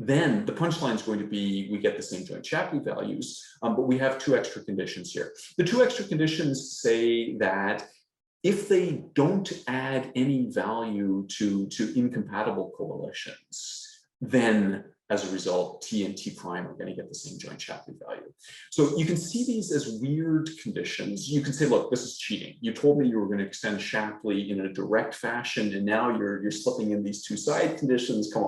then the punchline is going to be we get the same joint Shapley values, but we have 2 extra conditions here. The 2 extra conditions say that if they don't add any value to incompatible coalitions, then as a result, T and T prime are going to get the same joint Shapley value. So you can see these as weird conditions. You can say, look, this is cheating. You told me you were going to extend Shapley in a direct fashion, and now you're slipping in these 2 side conditions. Come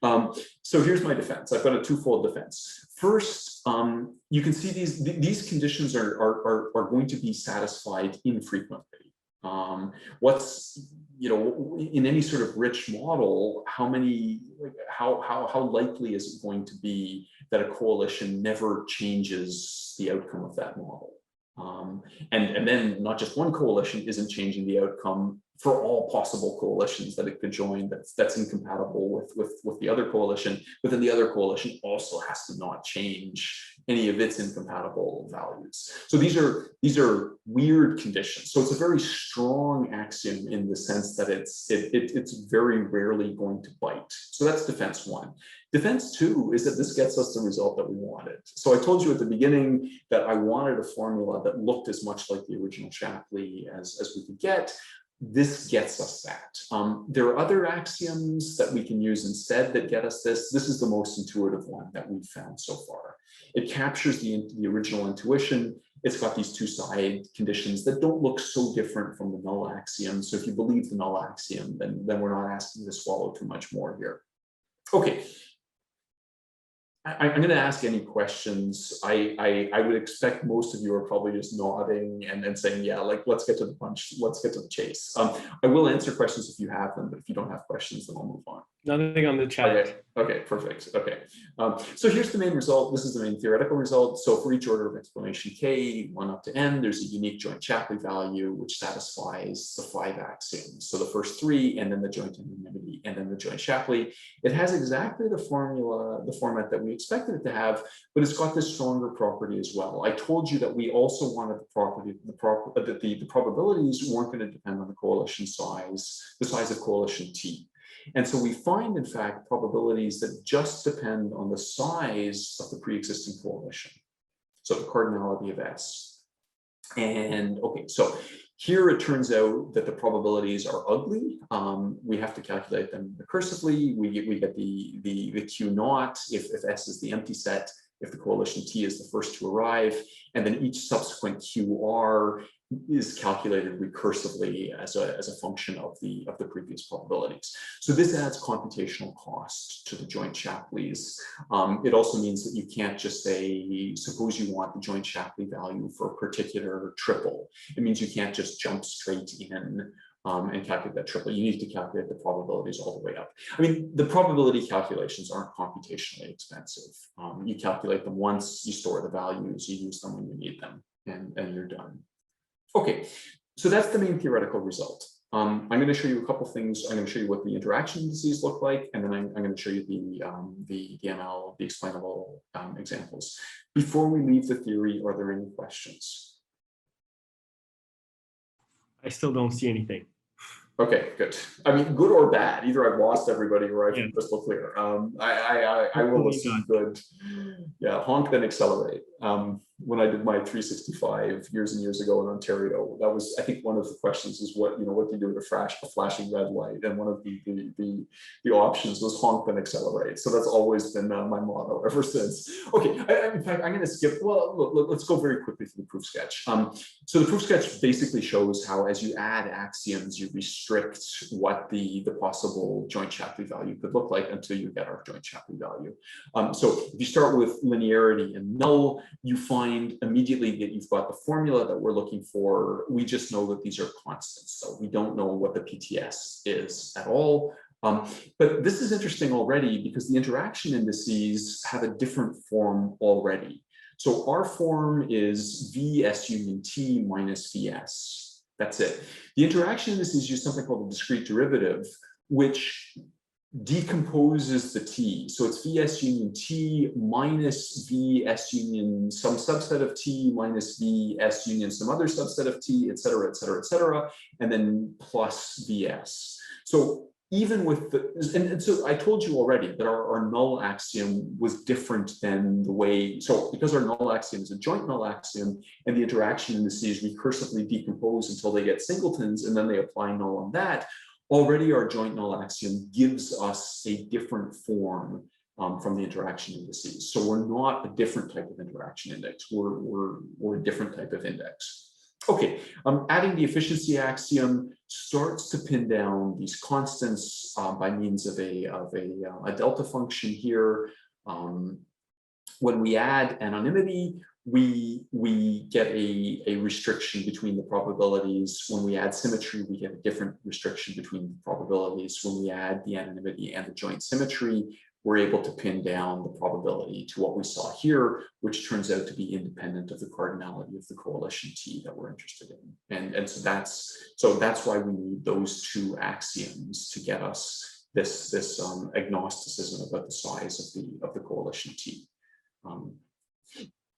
on. So here's my defense. I've got a twofold defense. First, you can see these conditions are going to be satisfied infrequently. In any sort of rich model, how likely is it going to be that a coalition never changes the outcome of that model? And then not just one coalition isn't changing the outcome for all possible coalitions that it could join that's incompatible with the other coalition, but then the other coalition also has to not change any of its incompatible values. So these are weird conditions. So it's a very strong axiom in the sense that it's very rarely going to bite. So that's defense 1. Defense 2 is that this gets us the result that we wanted. So I told you at the beginning that I wanted a formula that looked as much like the original Shapley as we could get. This gets us that. There are other axioms that we can use instead that get us this. This is the most intuitive one that we've found so far. It captures the original intuition. It's got these 2 side conditions that don't look so different from the null axiom. So if you believe the null axiom, then we're not asking to swallow too much more here. Okay. I'm going to ask any questions. I would expect most of you are probably just nodding and then saying, yeah, like, let's get to the punch, let's get to the chase. I will answer questions if you have them, but if you don't have questions, then I'll move on. Nothing on the chat. Okay, perfect. Okay. So here's the main result. This is the main theoretical result. So for each order of explanation k, 1 up to n, there's a unique joint Shapley value which satisfies the 5 axioms. So the first 3, and then the joint anonymity, and then the joint Shapley. It has exactly the format that we expected it to have, but it's got this stronger property as well. I told you that we also wanted the property, that the probabilities weren't going to depend on the coalition size, the size of coalition T. And so we find, in fact, probabilities that just depend on the size of the pre-existing coalition. So the cardinality of S. And okay, so here it turns out that the probabilities are ugly. We have to calculate them recursively. We get the Q naught if S is the empty set, if the coalition T is the first to arrive, and then each subsequent QR is calculated recursively as a function of the previous probabilities. So this adds computational cost to the joint Shapleys. It also means that you can't just say, suppose you want the joint Shapley value for a particular triple. It means you can't just jump straight in and calculate that triple. You need to calculate the probabilities all the way up. I mean, the probability calculations aren't computationally expensive. You calculate them once, you store the values, you use them when you need them, and you're done. Okay, so that's the main theoretical result. I'm going to show you a couple things. I'm going to show you what the interaction indices look like, and then I'm going to show you the ML, the explainable examples. Before we leave the theory, are there any questions? I still don't see anything. Okay, good. I mean, good or bad. Either I've lost everybody or I've crystal clear. I will assume good. Yeah, honk then accelerate. when I did my 365 years and years ago in Ontario, that was, I think, one of the questions is what do you do with a flashing red light? And one of the options was honk and accelerate. So that's always been my motto ever since. Okay, in fact, I'm going to skip. Well, look, let's go very quickly through the proof sketch. So the proof sketch basically shows how, as you add axioms, you restrict what the possible joint Shapley value could look like until you get our joint Shapley value. So if you start with linearity and null, you find immediately that you've got the formula that we're looking for. We just know that these are constants, so we don't know what the PTS is at all. But this is interesting already because the interaction indices have a different form already. So our form is VS union T minus VS. That's it. The interaction indices use something called the discrete derivative, which decomposes the T. So it's VS union T minus VS union some subset of T minus VS union some other subset of T, et cetera, et cetera, et cetera, and then plus VS. So even with the, and so I told you already that our null axiom was different than the way, so because our null axiom is a joint null axiom and the interaction indices recursively decompose until they get singletons and then they apply null on that, already our joint null axiom gives us a different form from the interaction indices. So we're not a different type of interaction index, we're a different type of index. Okay, adding the efficiency axiom starts to pin down these constants by means of a delta function here. When we add anonymity, we get a restriction between the probabilities. When we add symmetry, we get a different restriction between the probabilities. When we add the anonymity and the joint symmetry, we're able to pin down the probability to what we saw here, which turns out to be independent of the cardinality of the coalition T that we're interested in. And so that's why we need those two axioms to get us this agnosticism about the size of the coalition T.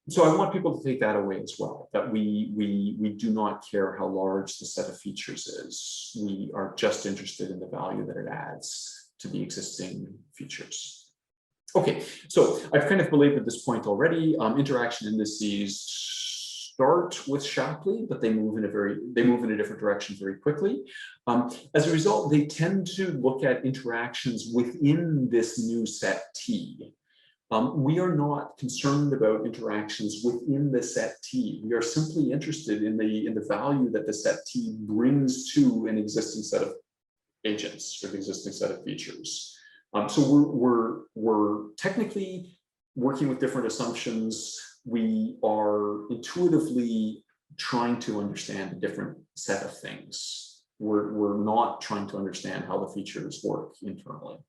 So I want people to take that away as well, that we do not care how large the set of features is. We are just interested in the value that it adds to the existing features. Okay, so I've kind of belabored this point already. Interaction indices start with Shapley, but they move in a different direction very quickly. As a result, they tend to look at interactions within this new set T. We are not concerned about interactions within the set T. We are simply interested in the value that the set T brings to an existing set of agents or the existing set of features. So we're technically working with different assumptions. We are intuitively trying to understand a different set of things. We're not trying to understand how the features work internally.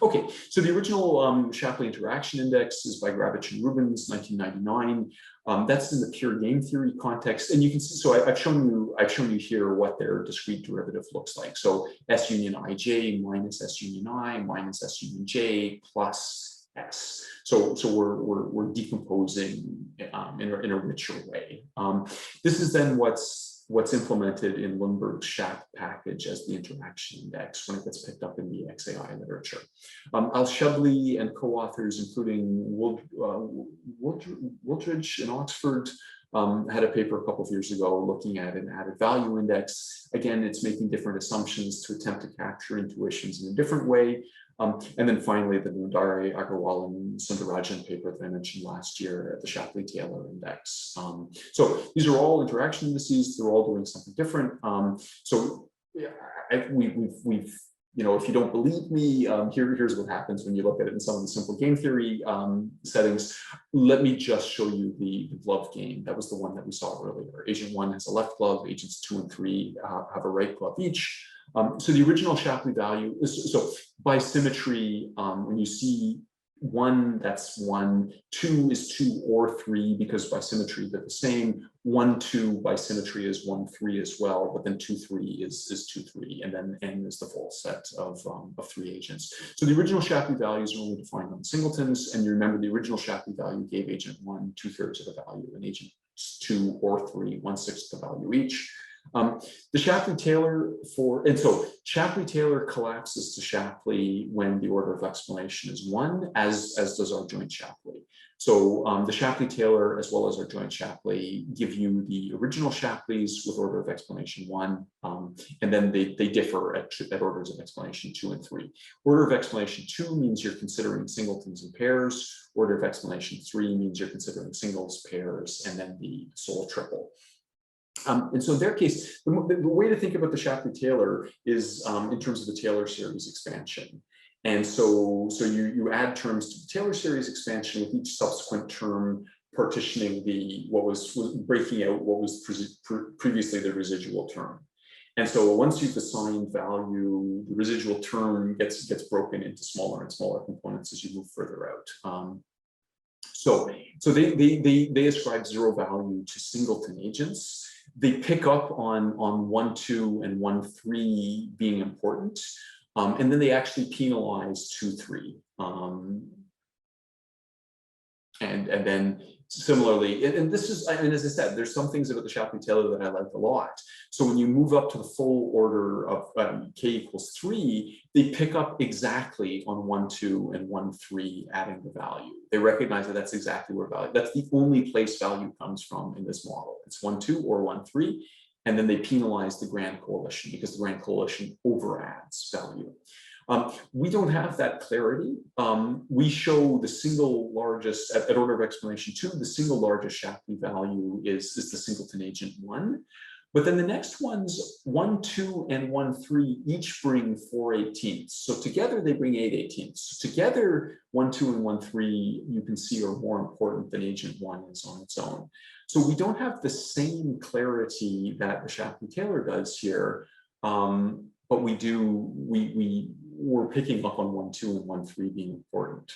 Okay, so the original Shapley interaction index is by Gravich and Rubens, 1999. That's in the pure game theory context, and you can see. So I've shown you here what their discrete derivative looks like. So S union ij minus S union I minus S union j plus S. So we're decomposing in a richer way. This is then what's implemented in Lundberg's SHAP package as the interaction index when it gets picked up in the XAI literature. Shapley and co-authors, including Wooldridge in Oxford, had a paper a couple of years ago looking at an added value index. Again, it's making different assumptions to attempt to capture intuitions in a different way. And then finally, the Nandare, Agarwal, and Sundarajan paper that I mentioned last year at the Shapley-Taylor index. So these are all interaction indices. They're all doing something different. So yeah, we've if you don't believe me, here's what happens when you look at it in some of the simple game theory settings. Let me just show you the glove game. That was the one that we saw earlier. Agent 1 has a left glove. Agents 2 and 3 have a right glove each. So the original Shapley value is, so by symmetry, when you see 1, that's 1, 2 is 2 or 3, because by symmetry they're the same. 1, 2 by symmetry is 1, 3 as well, but then 2, 3 is 2, 3, and then N is the full set of 3 agents. So the original Shapley values are only defined on singletons, and you remember the original Shapley value gave agent 1 2/3 of the value, and agent 2 or 3 1/6 the value each. The Shapley-Taylor and so Shapley-Taylor collapses to Shapley when the order of explanation is 1, as does our joint Shapley. So the Shapley-Taylor as well as our joint Shapley give you the original Shapleys with order of explanation 1, and then they differ at orders of explanation 2 and 3. Order of explanation 2 means you're considering singletons and pairs. Order of explanation 3 means you're considering singles, pairs, and then the sole triple. And so in their case, the way to think about the Shapley-Taylor is in terms of the Taylor series expansion. And so you add terms to the Taylor series expansion with each subsequent term partitioning what was breaking out what was previously the residual term. And so once you've assigned value, the residual term gets broken into smaller and smaller components as you move further out. So they ascribe 0 value to singleton agents. They pick up on 1, 2, and 1, 3 being important. And then they actually penalize 2, 3. And then similarly, and this is, I mean, as I said, there's some things about the Shapley-Taylor that I like a lot. So when you move up to the full order of k equals 3, they pick up exactly on 1, 2, and 1, 3, adding the value. They recognize that that's exactly where value, that's the only place value comes from in this model. It's 1, 2 or 1, 3. And then they penalize the grand coalition because the grand coalition overadds value. We don't have that clarity. We show the single largest, at order of explanation 2, the single largest Shapley value is the singleton agent 1. But then the next ones, 1, 2, and 1, 3, each bring 4/18. So together they bring 8/18. So together, 1, 2, and 1, 3, you can see are more important than agent 1 is on its own. So we don't have the same clarity that the Shapley-Taylor does here, but we do, we're picking up on 1, 2, and 1, 3 being important.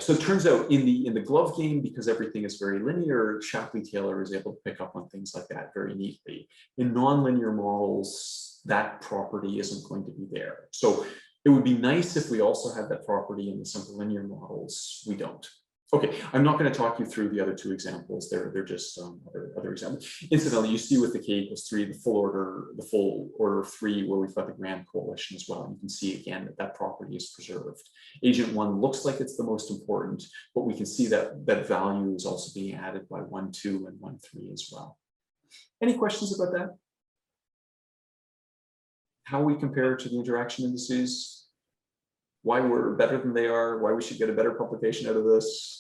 So it turns out in the glove game, because everything is very linear, Shapley-Taylor is able to pick up on things like that very neatly. In nonlinear models, that property isn't going to be there. So it would be nice if we also had that property in the simple linear models. We don't. Okay, I'm not going to talk you through the other 2 examples. They're just other examples. Incidentally, you see with the k equals 3, the full order of 3, where we've got the grand coalition as well. You can see again that property is preserved. Agent 1 looks like it's the most important, but we can see that value is also being added by 1, 2, and 1, 3 as well. Any questions about that? How we compare to the interaction indices, why we're better than they are, why we should get a better publication out of this,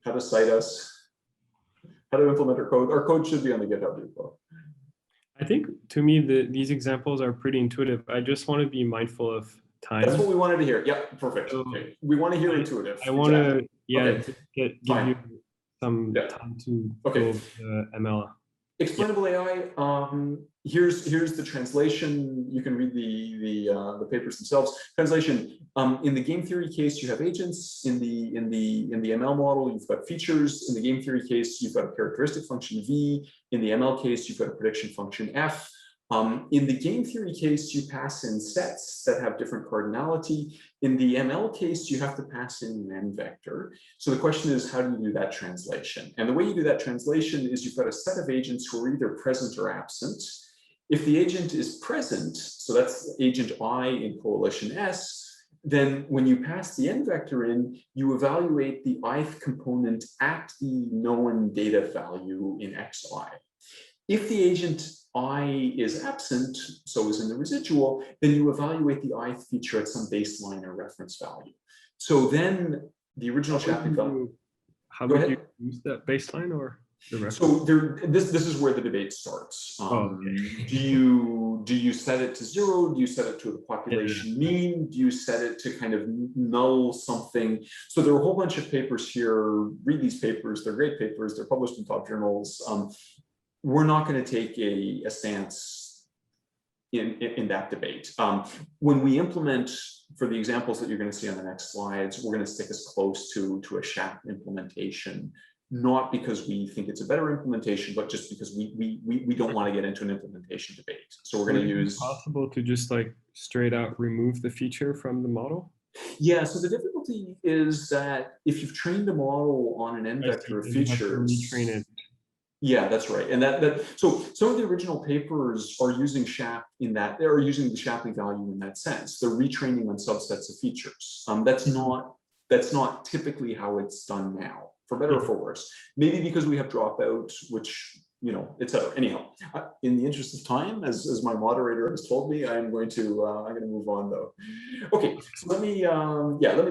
how to cite us, how to implement our code. Our code should be on the GitHub repo. I think to me, these examples are pretty intuitive. I just want to be mindful of time. That's what we wanted to hear. Yep, perfect. So okay. We want to hear intuitive. I want to, okay. give you some time to go over the ML. Explainable AI. Here's the translation. You can read the papers themselves. Translation. In the game theory case, you have agents. In the ML model, you've got features. In the game theory case, you've got a characteristic function V. In the ML case, you've got a prediction function F. In the game theory case, you pass in sets that have different cardinality. In the ML case, you have to pass in an n vector. So the question is, how do you do that translation? And the way you do that translation is you've got a set of agents who are either present or absent. If the agent is present, so that's agent I in coalition S, then when you pass the n vector in, you evaluate the ith component at the known data value in xi. If the agent I is absent, so is in the residual, then you evaluate the ith feature at some baseline or reference value. So then the original Shapley value. How would you use that baseline or the reference? So this is where the debate starts. Okay. Do you set it to 0? Do you set it to the population mean? Do you set it to kind of null something? So there are a whole bunch of papers here. Read these papers. They're great papers. They're published in top journals. We're not going to take a stance in that debate. When we implement, for the examples that you're going to see on the next slides, we're going to stick as close to a SHAP implementation, not because we think it's a better implementation, but just because we don't want to get into an implementation debate. So we're going to use. Is it possible to just like straight out remove the feature from the model? Yeah, so the difficulty is that if you've trained a model on an n vector of features, retrain it. yeah, that's right. And so some of the original papers are using they're using the Shapley value in that sense. They're retraining on subsets of features. That's not typically how it's done now, for better or for worse. Maybe because we have dropout, which, et cetera. Anyhow, in the interest of time, as my moderator has told me, I'm going to move on though. Okay, so we'll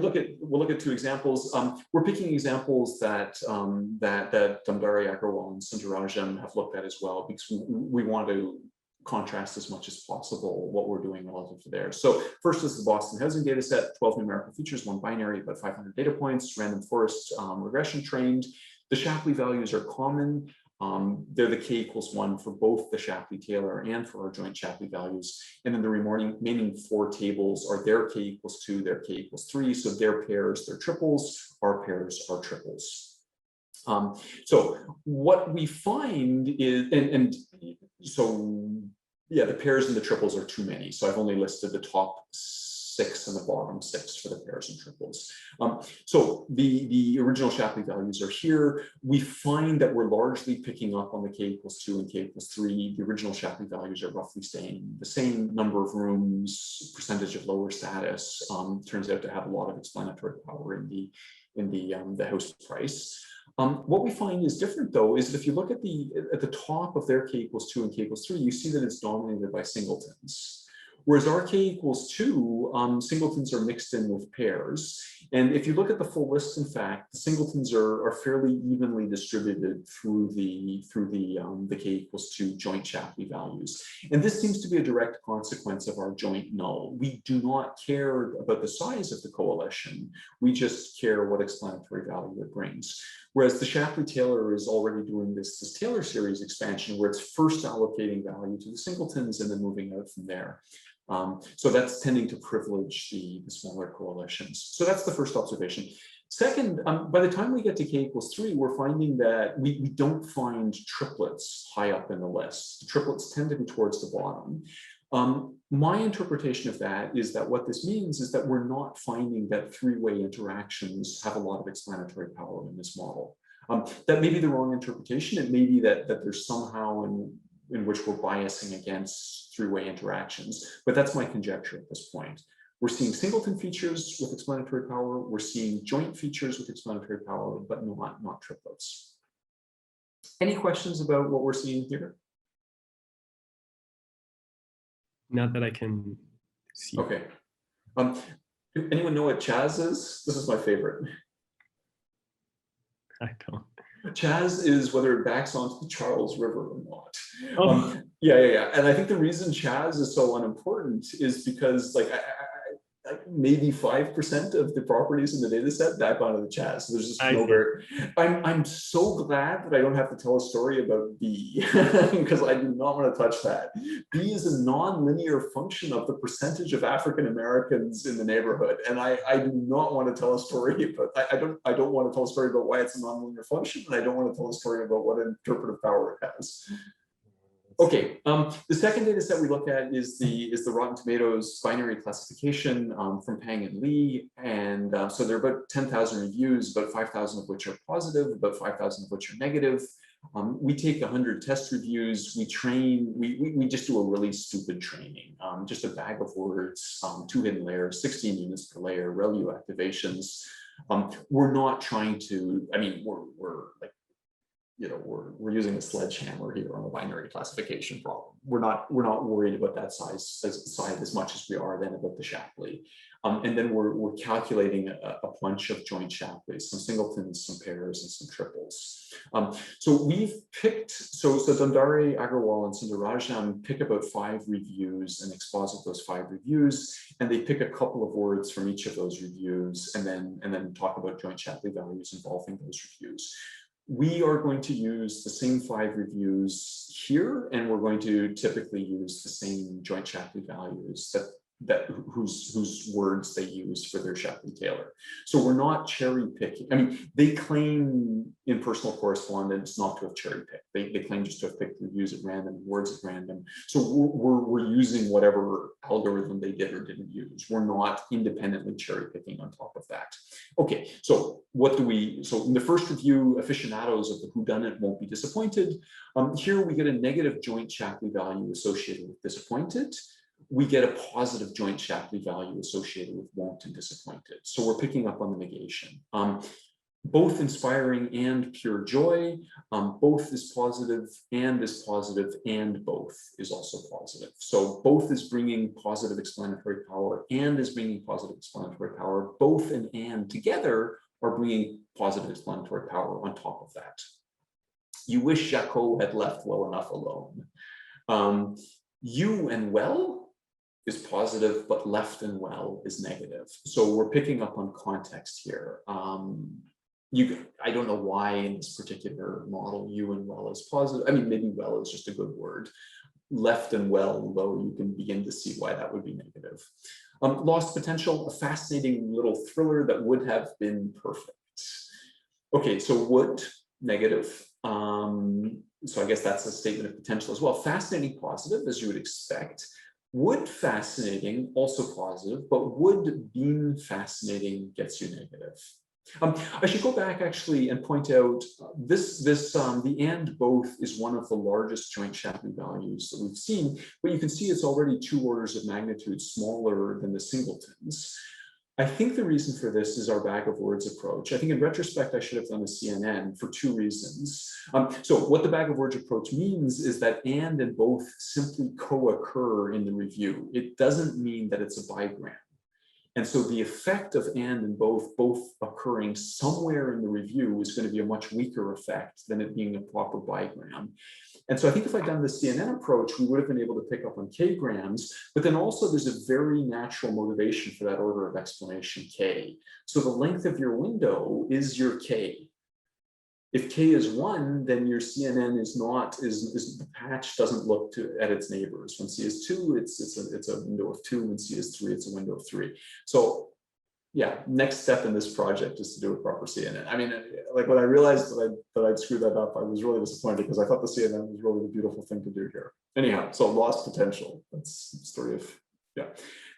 look at two examples. We're picking examples that Damdari, Agrawal, and Sundararajan have looked at as well, because we want to contrast as much as possible what we're doing relative to theirs. So first is the Boston housing data set, 12 numerical features, 1 binary, about 500 data points, random forest regression trained. The Shapley values are common. They're the k=1 for both the Shapley-Taylor and for our joint Shapley values. And then the remaining 4 tables are their k=2, their k=3. So their pairs, they're triples, our pairs are triples. So what we find is, the pairs and the triples are too many. So I've only listed the top 6 and the bottom 6 for the pairs and triples. So the original Shapley values are here. We find that we're largely picking up on the k=2 and k=3. The original Shapley values are roughly staying the same. Number of rooms, percentage of lower status, turns out to have a lot of explanatory power in the house price. What we find is different though, is that if you look at the top of their k=2 and k=3, you see that it's dominated by singletons. Whereas our k=2, singletons are mixed in with pairs. And if you look at the full list, in fact, the singletons are fairly evenly distributed through the k=2 joint Shapley values. And this seems to be a direct consequence of our joint null. We do not care about the size of the coalition. We just care what explanatory value it brings. Whereas the Shapley-Taylor is already doing this Taylor series expansion, where it's first allocating value to the singletons and then moving out from there. So that's tending to privilege the smaller coalitions. So that's the first observation. Second, by the time we get to k=3, we're finding that we don't find triplets high up in the list. The triplets tend to be towards the bottom. My interpretation of that is that what this means is that we're not finding that three-way interactions have a lot of explanatory power in this model. That may be the wrong interpretation. It may be that there's somehow in which we're biasing against three-way interactions, but that's my conjecture at this point. We're seeing singleton features with explanatory power. We're seeing joint features with explanatory power, but not triplets. Any questions about what we're seeing here? Not that I can see. Okay. Anyone know what Chaz is? This is my favorite. I don't. Chaz is whether it backs onto the Charles River or not. Oh. Yeah. And I think the reason Chaz is so unimportant is because maybe 5% of the properties in the data set back onto the Chaz. So there's just nowhere. I'm so glad that I don't have to tell a story about B because I do not want to touch that. B is a non-linear function of the percentage of African Americans in the neighborhood, and I do not want to tell a story about. I don't want to tell a story about why it's a non-linear function, and I don't want to tell a story about what interpretive power it has. Okay, the second data set we look at is the Rotten Tomatoes binary classification from Pang and Lee, and so there are about 10,000 reviews, about 5,000 of which are positive, about 5,000 of which are negative. We take 100 test reviews, we train, we just do a really stupid training, just a bag of words, 2 hidden layers, 16 units per layer, ReLU activations. We're not trying to, I mean, we're like, we're using a sledgehammer here on a binary classification problem. We're not worried about that size as much as we are then about the Shapley. And then we're calculating a bunch of joint Shapleys, some singletons, some pairs, and some triples. So we've picked, so Damdari, Agrawal, and Sundararajan pick about 5 reviews and exposit those 5 reviews, and they pick a couple of words from each of those reviews, and then talk about joint Shapley values involving those reviews. We are going to use the same 5 reviews here, and we're going to typically use the same joint Shapley values whose words they use for their Shapley Taylor. So we're not cherry picking. I mean, they claim in personal correspondence not to have cherry picked. They claim just to have picked reviews at random, words at random. So we're using whatever algorithm they did or didn't use. We're not independently cherry picking on top of that. Okay, so so in the first review, aficionados of the whodunit won't be disappointed. Here we get a negative joint Shapley value associated with disappointed. We get a positive joint Shapley value associated with won't and disappointed. So we're picking up on the negation. Both inspiring and pure joy, both is positive, and both is also positive. So both is bringing positive explanatory power and is bringing positive explanatory power. Both and together are bringing positive explanatory power on top of that. You wish Jacob had left well enough alone. You and well is positive, but left and well is negative. So we're picking up on context here. I don't know why in this particular model, you and well is positive. I mean, maybe well is just a good word. Left and well, though, you can begin to see why that would be negative. Lost potential, a fascinating little thriller that would have been perfect. Okay, so would, negative. So I guess that's a statement of potential as well. Fascinating, positive, as you would expect. Would, fascinating, also positive, but would being fascinating gets you negative. I should go back actually and point out the and both is one of the largest joint Shapley values that we've seen, but you can see it's already 2 orders of magnitude smaller than the singletons. I think the reason for this is our bag of words approach. I think in retrospect, I should have done a CNN for 2 reasons. So what the bag of words approach means is that and both simply co-occur in the review. It doesn't mean that it's a bigram. And so the effect of and both occurring somewhere in the review is going to be a much weaker effect than it being a proper bigram. And so I think if I'd done the CNN approach, we would have been able to pick up on k-grams, but then also there's a very natural motivation for that order of explanation k. So the length of your window is your k. If k is 1, then your CNN is the patch doesn't look at its neighbors. When c is 2, it's a window of 2. When c is 3, it's a window of 3. So yeah, next step in this project is to do a proper CNN. I mean, like when I realized that I'd screwed that up, I was really disappointed because I thought the CNN was really the beautiful thing to do here. Anyhow, so lost potential. That's the story of, yeah.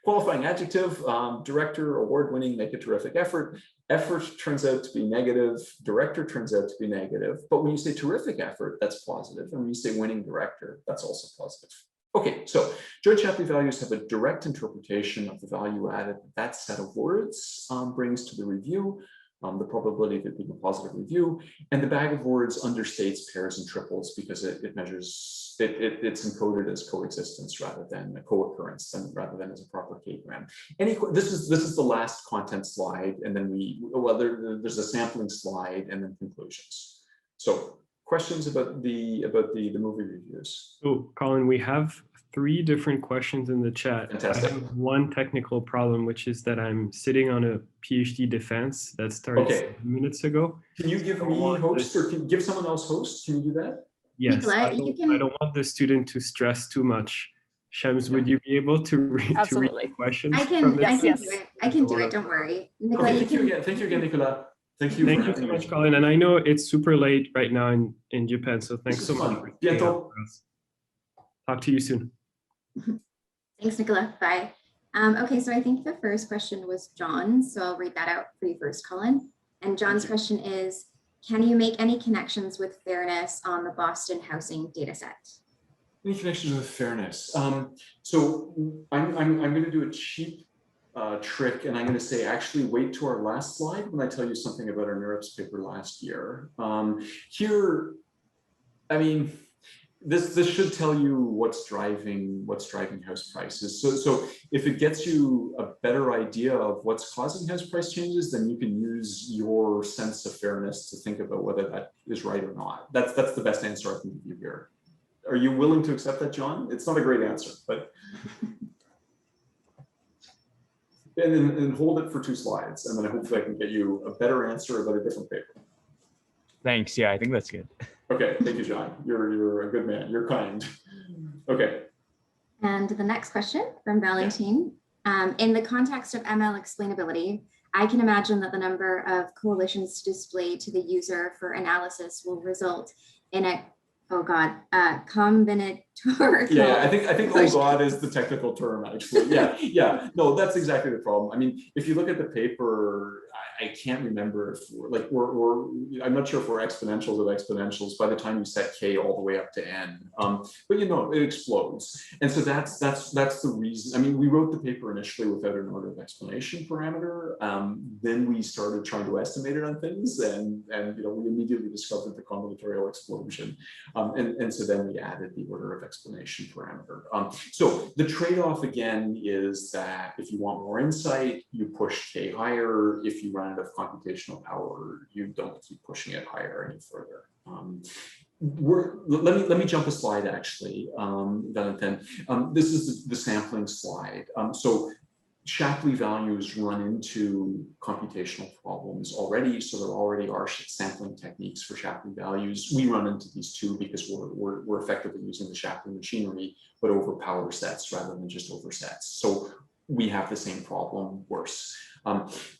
Qualifying adjective, director, award-winning, make a terrific effort. Effort turns out to be negative, director turns out to be negative, but when you say terrific effort, that's positive. And when you say winning director, that's also positive. Okay, so joint Shapley values have a direct interpretation of the value added that set of words brings to the review, the probability of it being a positive review, and the bag of words understates pairs and triples because it measures, it's encoded as coexistence rather than a co-occurrence, and rather than as a proper k-gram. This is the last content slide, and then there's a sampling slide and then conclusions. So questions about the movie reviews? So Colin, we have 3 different questions in the chat. Fantastic. I have one technical problem, which is that I'm sitting on a PhD defense that started 7 minutes ago. Can you give me host, or can you give someone else host? Can you do that? Yes, Nicola, I don't want the student to stress too much. Shams, would you be able to read the questions? I can do it. I can do it. Don't worry. Nicola, okay, thank you again, Nicola. Thank you so much, Colin. And I know it's super late right now in Japan, so thanks so much for staying up for us. Talk to you soon. Thanks, Nicola. Bye. Okay, so I think the first question was John, so I'll read that out for you first, Colin. And John's question is, can you make any connections with fairness on the Boston housing dataset? Any connections with fairness? So I'm going to do a cheap trick, and I'm going to say actually wait to our last slide when I tell you something about our NeurIPS paper last year. Here, I mean, this should tell you what's driving house prices. So if it gets you a better idea of what's causing house price changes, then you can use your sense of fairness to think about whether that is right or not. That's the best answer I can give you here. Are you willing to accept that, John? It's not a great answer, but and hold it for 2 slides, and then hopefully I can get you a better answer about a different paper. Thanks. Yeah, I think that's good. Okay, thank you, John. You're a good man. You're kind. Okay. And the next question from Valentine In the context of ML explainability, I can imagine that the number of coalitions displayed to the user for analysis will result in a, combinatorial. Yeah, I think oh god is the technical term actually. Yeah. No, that's exactly the problem. I mean, if you look at the paper, I can't remember if I'm not sure if we're exponentials of exponentials by the time you set k all the way up to n. But you know, it explodes, and so that's the reason. I mean, we wrote the paper initially without an order of explanation parameter. Then we started trying to estimate it on things, and you know, we immediately discovered the combinatorial explosion. And so then we added the order of explanation parameter. So the trade-off again is that if you want more insight, you push k higher. If you run out of computational power, you don't keep pushing it higher any further. Let me jump a slide actually, Valentin. This is the sampling slide. So Shapley values run into computational problems already, so there already are sampling techniques for Shapley values. We run into these too because we're effectively using the Shapley machinery, but over power sets rather than just over sets. So we have the same problem worse.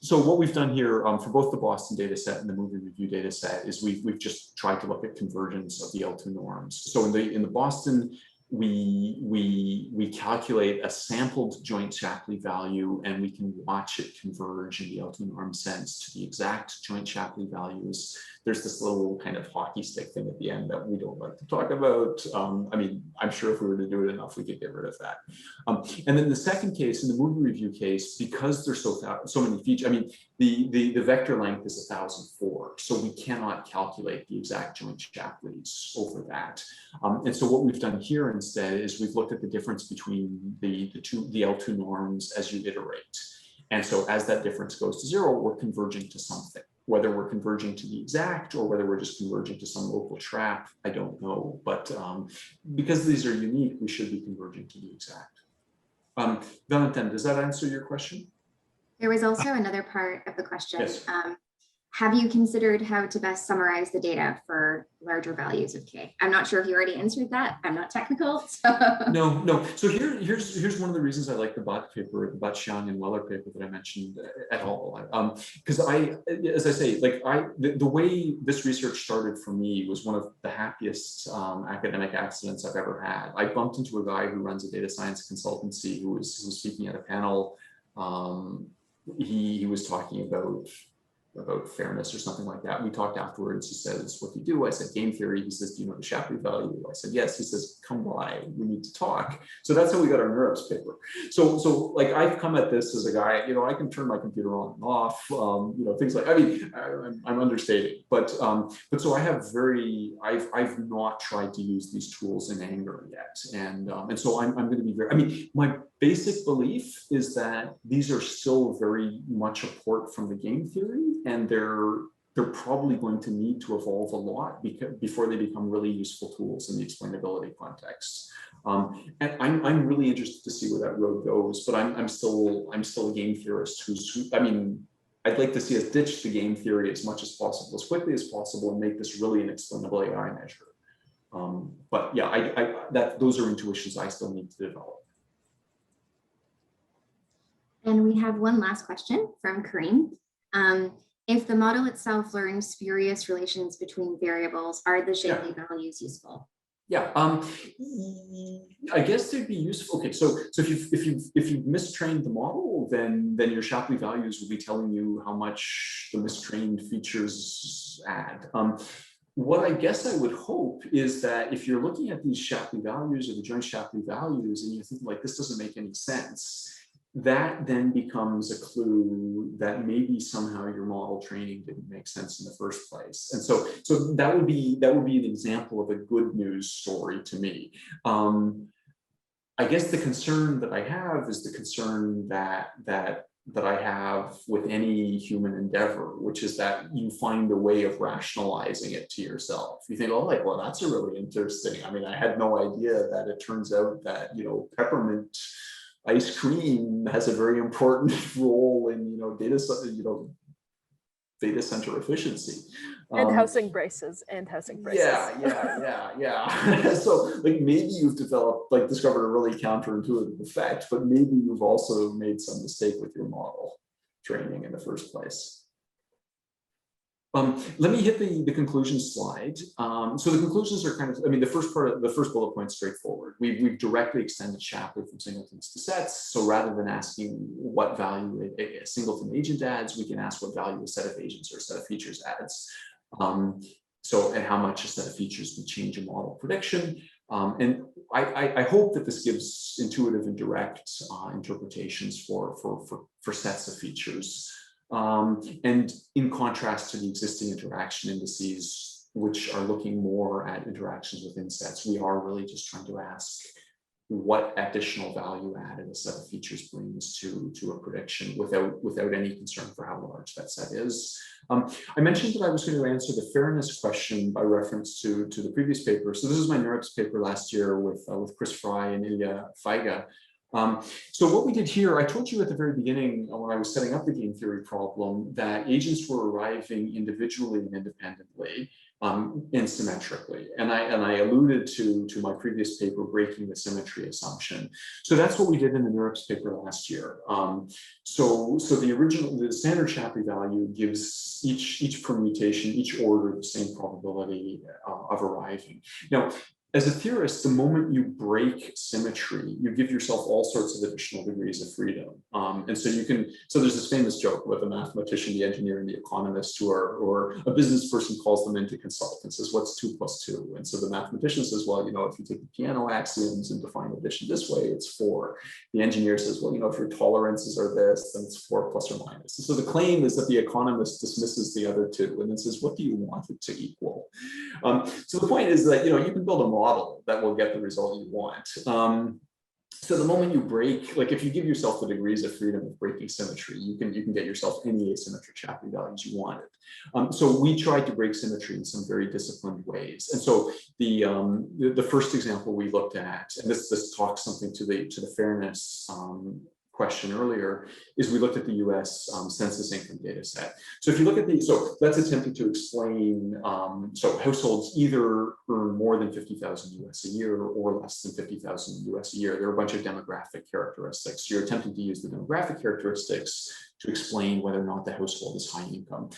So what we've done here for both the Boston data set and the movie review data set is we've just tried to look at convergence of the L2 norms. So in the Boston, we calculate a sampled joint Shapley value, and we can watch it converge in the L2 norm sense to the exact joint Shapley values. There's this little kind of hockey stick thing at the end that we don't like to talk about. I mean, I'm sure if we were to do it enough, we could get rid of that. And then the second case, in the movie review case, because there's so many features, I mean, the vector length is 1004, so we cannot calculate the exact joint Shapleys over that. And so what we've done here instead is we've looked at the difference between the L2 norms as you iterate. And so as that difference goes to 0, we're converging to something. Whether we're converging to the exact or whether we're just converging to some local trap, I don't know. But because these are unique, we should be converging to the exact. Valentin, does that answer your question? There was also another part of the question. Yes. Have you considered how to best summarize the data for larger values of k? I'm not sure if you already answered that. I'm not technical. So. No. So here's one of the reasons I like the Butt paper, the Butt, Xiang, and Weller paper that I mentioned at all. Because as I say, like the way this research started for me was one of the happiest academic accidents I've ever had. I bumped into a guy who runs a data science consultancy who was speaking at a panel. He was talking about fairness or something like that. We talked afterwards. He says, "What do you do?" I said, "Game theory." He says, "Do you know the Shapley value?" I said, "Yes." He says, "Come by, we need to talk." So that's how we got our NeurIPS paper. So like I've come at this as a guy, you know, I can turn my computer on and off, you know, things like, I mean, I'm understating, but so I've not tried to use these tools in anger yet. And so I'm going to be very, I mean, my basic belief is that these are still very much a port from the game theory, and they're probably going to need to evolve a lot before they become really useful tools in the explainability context. And I'm really interested to see where that road goes, but I'm still a game theorist who's, I mean, I'd like to see us ditch the game theory as much as possible, as quickly as possible, and make this really an explainable AI measure. But yeah, those are intuitions I still need to develop. And we have one last question from Kareem. If the model itself learns spurious relations between variables, are the Shapley values useful? Yeah, I guess they'd be useful. Okay, so if you've mistrained the model, then your Shapley values will be telling you how much the mistrained features add. What I guess I would hope is that if you're looking at these Shapley values or the joint Shapley values and you're thinking like, this doesn't make any sense, that then becomes a clue that maybe somehow your model training didn't make sense in the first place. And so that would be an example of a good news story to me. I guess the concern that I have is the concern that I have with any human endeavor, which is that you find a way of rationalizing it to yourself. You think, oh, like, well, that's a really interesting. I mean, I had no idea that it turns out that, you know, peppermint ice cream has a very important role in, you know, data, you know, data center efficiency. And housing prices and housing prices. Yeah. So like maybe you've developed, like discovered a really counterintuitive effect, but maybe you've also made some mistake with your model training in the first place. Let me hit the conclusion slide. So the conclusions are kind of, I mean, the first bullet point is straightforward. We've directly extended Shapley from singletons to sets. So rather than asking what value a singleton agent adds, we can ask what value a set of agents or a set of features adds. And how much a set of features would change a model prediction. And I hope that this gives intuitive and direct interpretations for sets of features. And in contrast to the existing interaction indices, which are looking more at interactions within sets, we are really just trying to ask what additional value added a set of features brings to a prediction without any concern for how large that set is. I mentioned that I was going to answer the fairness question by reference to the previous paper. So this is my NeurIPS paper last year with Chris Fry and Ilya Feiga. So what we did here, I told you at the very beginning when I was setting up the game theory problem that agents were arriving individually and independently and symmetrically. And I alluded to my previous paper, breaking the symmetry assumption. So that's what we did in the NeurIPS paper last year. So the standard Shapley value gives each permutation, each order, the same probability of arriving. Now, as a theorist, the moment you break symmetry, you give yourself all sorts of additional degrees of freedom. And so there's this famous joke with the mathematician, the engineer, and the economist or a business person calls them in to consult and says, what's 2 + 2? And so the mathematician says, well, if you take the piano axioms and define addition this way, it's 4. The engineer says, well, if your tolerances are this, then it's 4 ± And so the claim is that the economist dismisses the other 2 and then says, what do you want it to equal? So the point is that, you can build a model that will get the result you want. So the moment you break, like if you give yourself the degrees of freedom of breaking symmetry, you can get yourself any asymmetric Shapley values you wanted. So we tried to break symmetry in some very disciplined ways. And so the first example we looked at, and this talks something to the fairness question earlier, is we looked at the US census income data set. So if you look at so that's attempting to explain, so households either earn more than 50,000 US a year or less than 50,000 US a year. There are a bunch of demographic characteristics. You're attempting to use the demographic characteristics to explain whether or not the household is high income.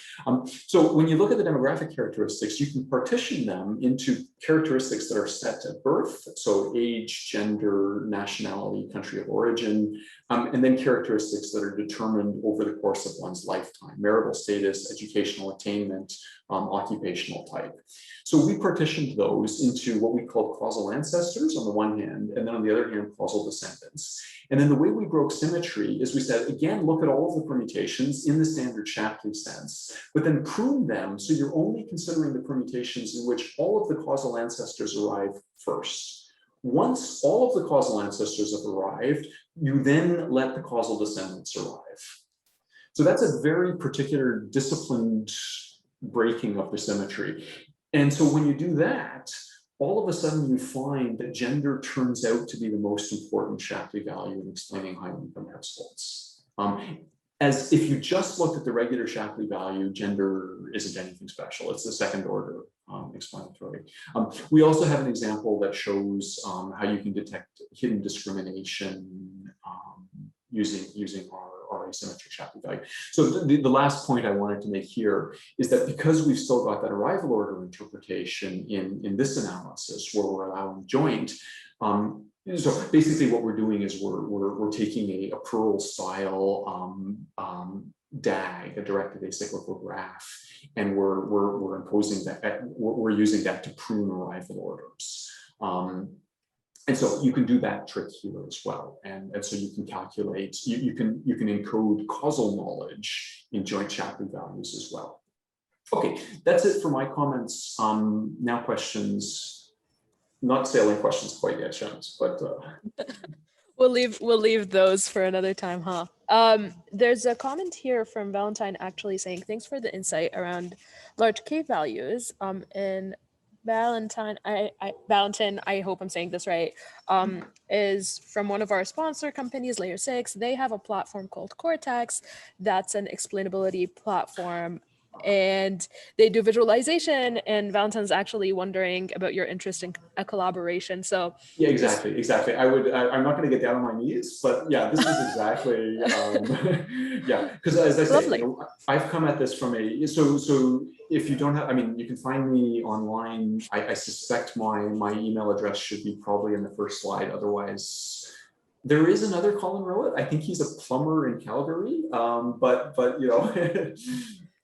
So when you look at the demographic characteristics, you can partition them into characteristics that are set at birth, so age, gender, nationality, country of origin, and then characteristics that are determined over the course of one's lifetime: marital status, educational attainment, occupational type. So we partitioned those into what we call causal ancestors on the one hand, and then on the other hand, causal descendants. And then the way we broke symmetry is we said, again, look at all of the permutations in the standard Shapley sense, but then prune them so you're only considering the permutations in which all of the causal ancestors arrive first. Once all of the causal ancestors have arrived, you then let the causal descendants arrive. So that's a very particular disciplined breaking of the symmetry. And so when you do that, all of a sudden you find that gender turns out to be the most important Shapley value in explaining high income households. As if you just looked at the regular Shapley value, gender isn't anything special. It's the second order explanatory. We also have an example that shows how you can detect hidden discrimination using our asymmetric Shapley value. So the last point I wanted to make here is that because we've still got that arrival order interpretation in this analysis where we're allowing joint, so basically what we're doing is we're taking a Pearl style DAG, a directed acyclical graph, and we're imposing that, we're using that to prune arrival orders. And so you can do that trick here as well. And so you can calculate, you can encode causal knowledge in joint Shapley values as well. Okay, that's it for my comments. Now questions. Not sailing questions quite yet, Shams, but we'll leave those for another time, huh? There's a comment here from Valentine actually saying, thanks for the insight around large K values. And Valentine, I hope I'm saying this right, is from one of our sponsor companies, Layer 6. They have a platform called Cortex that's an explainability platform and they do visualization, and Valentine's actually wondering about your interest in a collaboration. So yeah, exactly. I'm not going to get down on my knees, but yeah, this is exactly, yeah, because as I say, I've come at this from so if you don't have, I mean, you can find me online. I suspect my email address should be probably in the first slide. Otherwise, there is another Colin Rowat. I think he's a plumber in Calgary, but you know,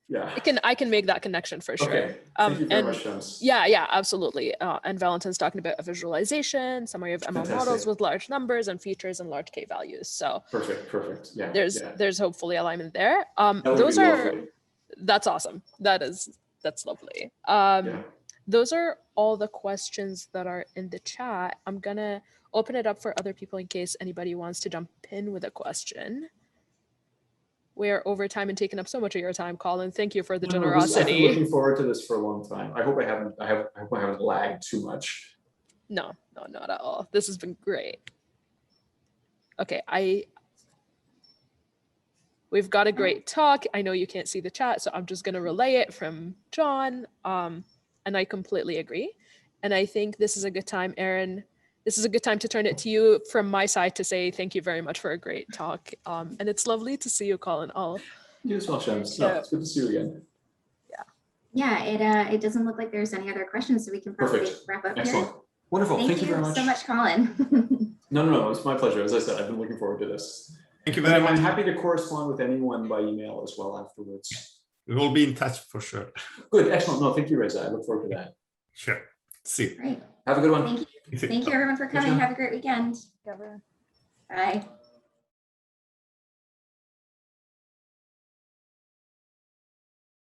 yeah. I can make that connection for sure. Okay. Thank you very much, James. Yeah, absolutely. And Valentine's talking about a visualization, summary of ML models with large numbers and features and large K values. So perfect. Yeah. There's hopefully alignment there. That's awesome. That's lovely. Those are all the questions that are in the chat. I'm gonna open it up for other people in case anybody wants to jump in with a question. We're over time and taking up so much of your time, Colin. Thank you for the generosity. I've been looking forward to this for a long time. I hope I haven't lagged too much. No, not at all. This has been great. Okay, we've got a great talk. I know you can't see the chat, so I'm just going to relay it from John. And I completely agree. And I think this is a good time, Aaron. This is a good time to turn it to you from my side to say thank you very much for a great talk. And it's lovely to see you, Colin. You as well, Shams. No, it's good to see you again. Yeah, it doesn't look like there's any other questions, so we can probably wrap up Excellent. here. Wonderful. Thank you very much. so much, Colin. No, it's my pleasure. As I said, I've been looking forward to this. Thank you very much. I'm happy to correspond with anyone by email as well afterwards. We will be in touch for sure. Good, excellent. No, thank you, Reza. I look forward to that. Sure. See you. Great. Have a good one. Thank you. Thank you everyone for coming. Have a great weekend. Bye.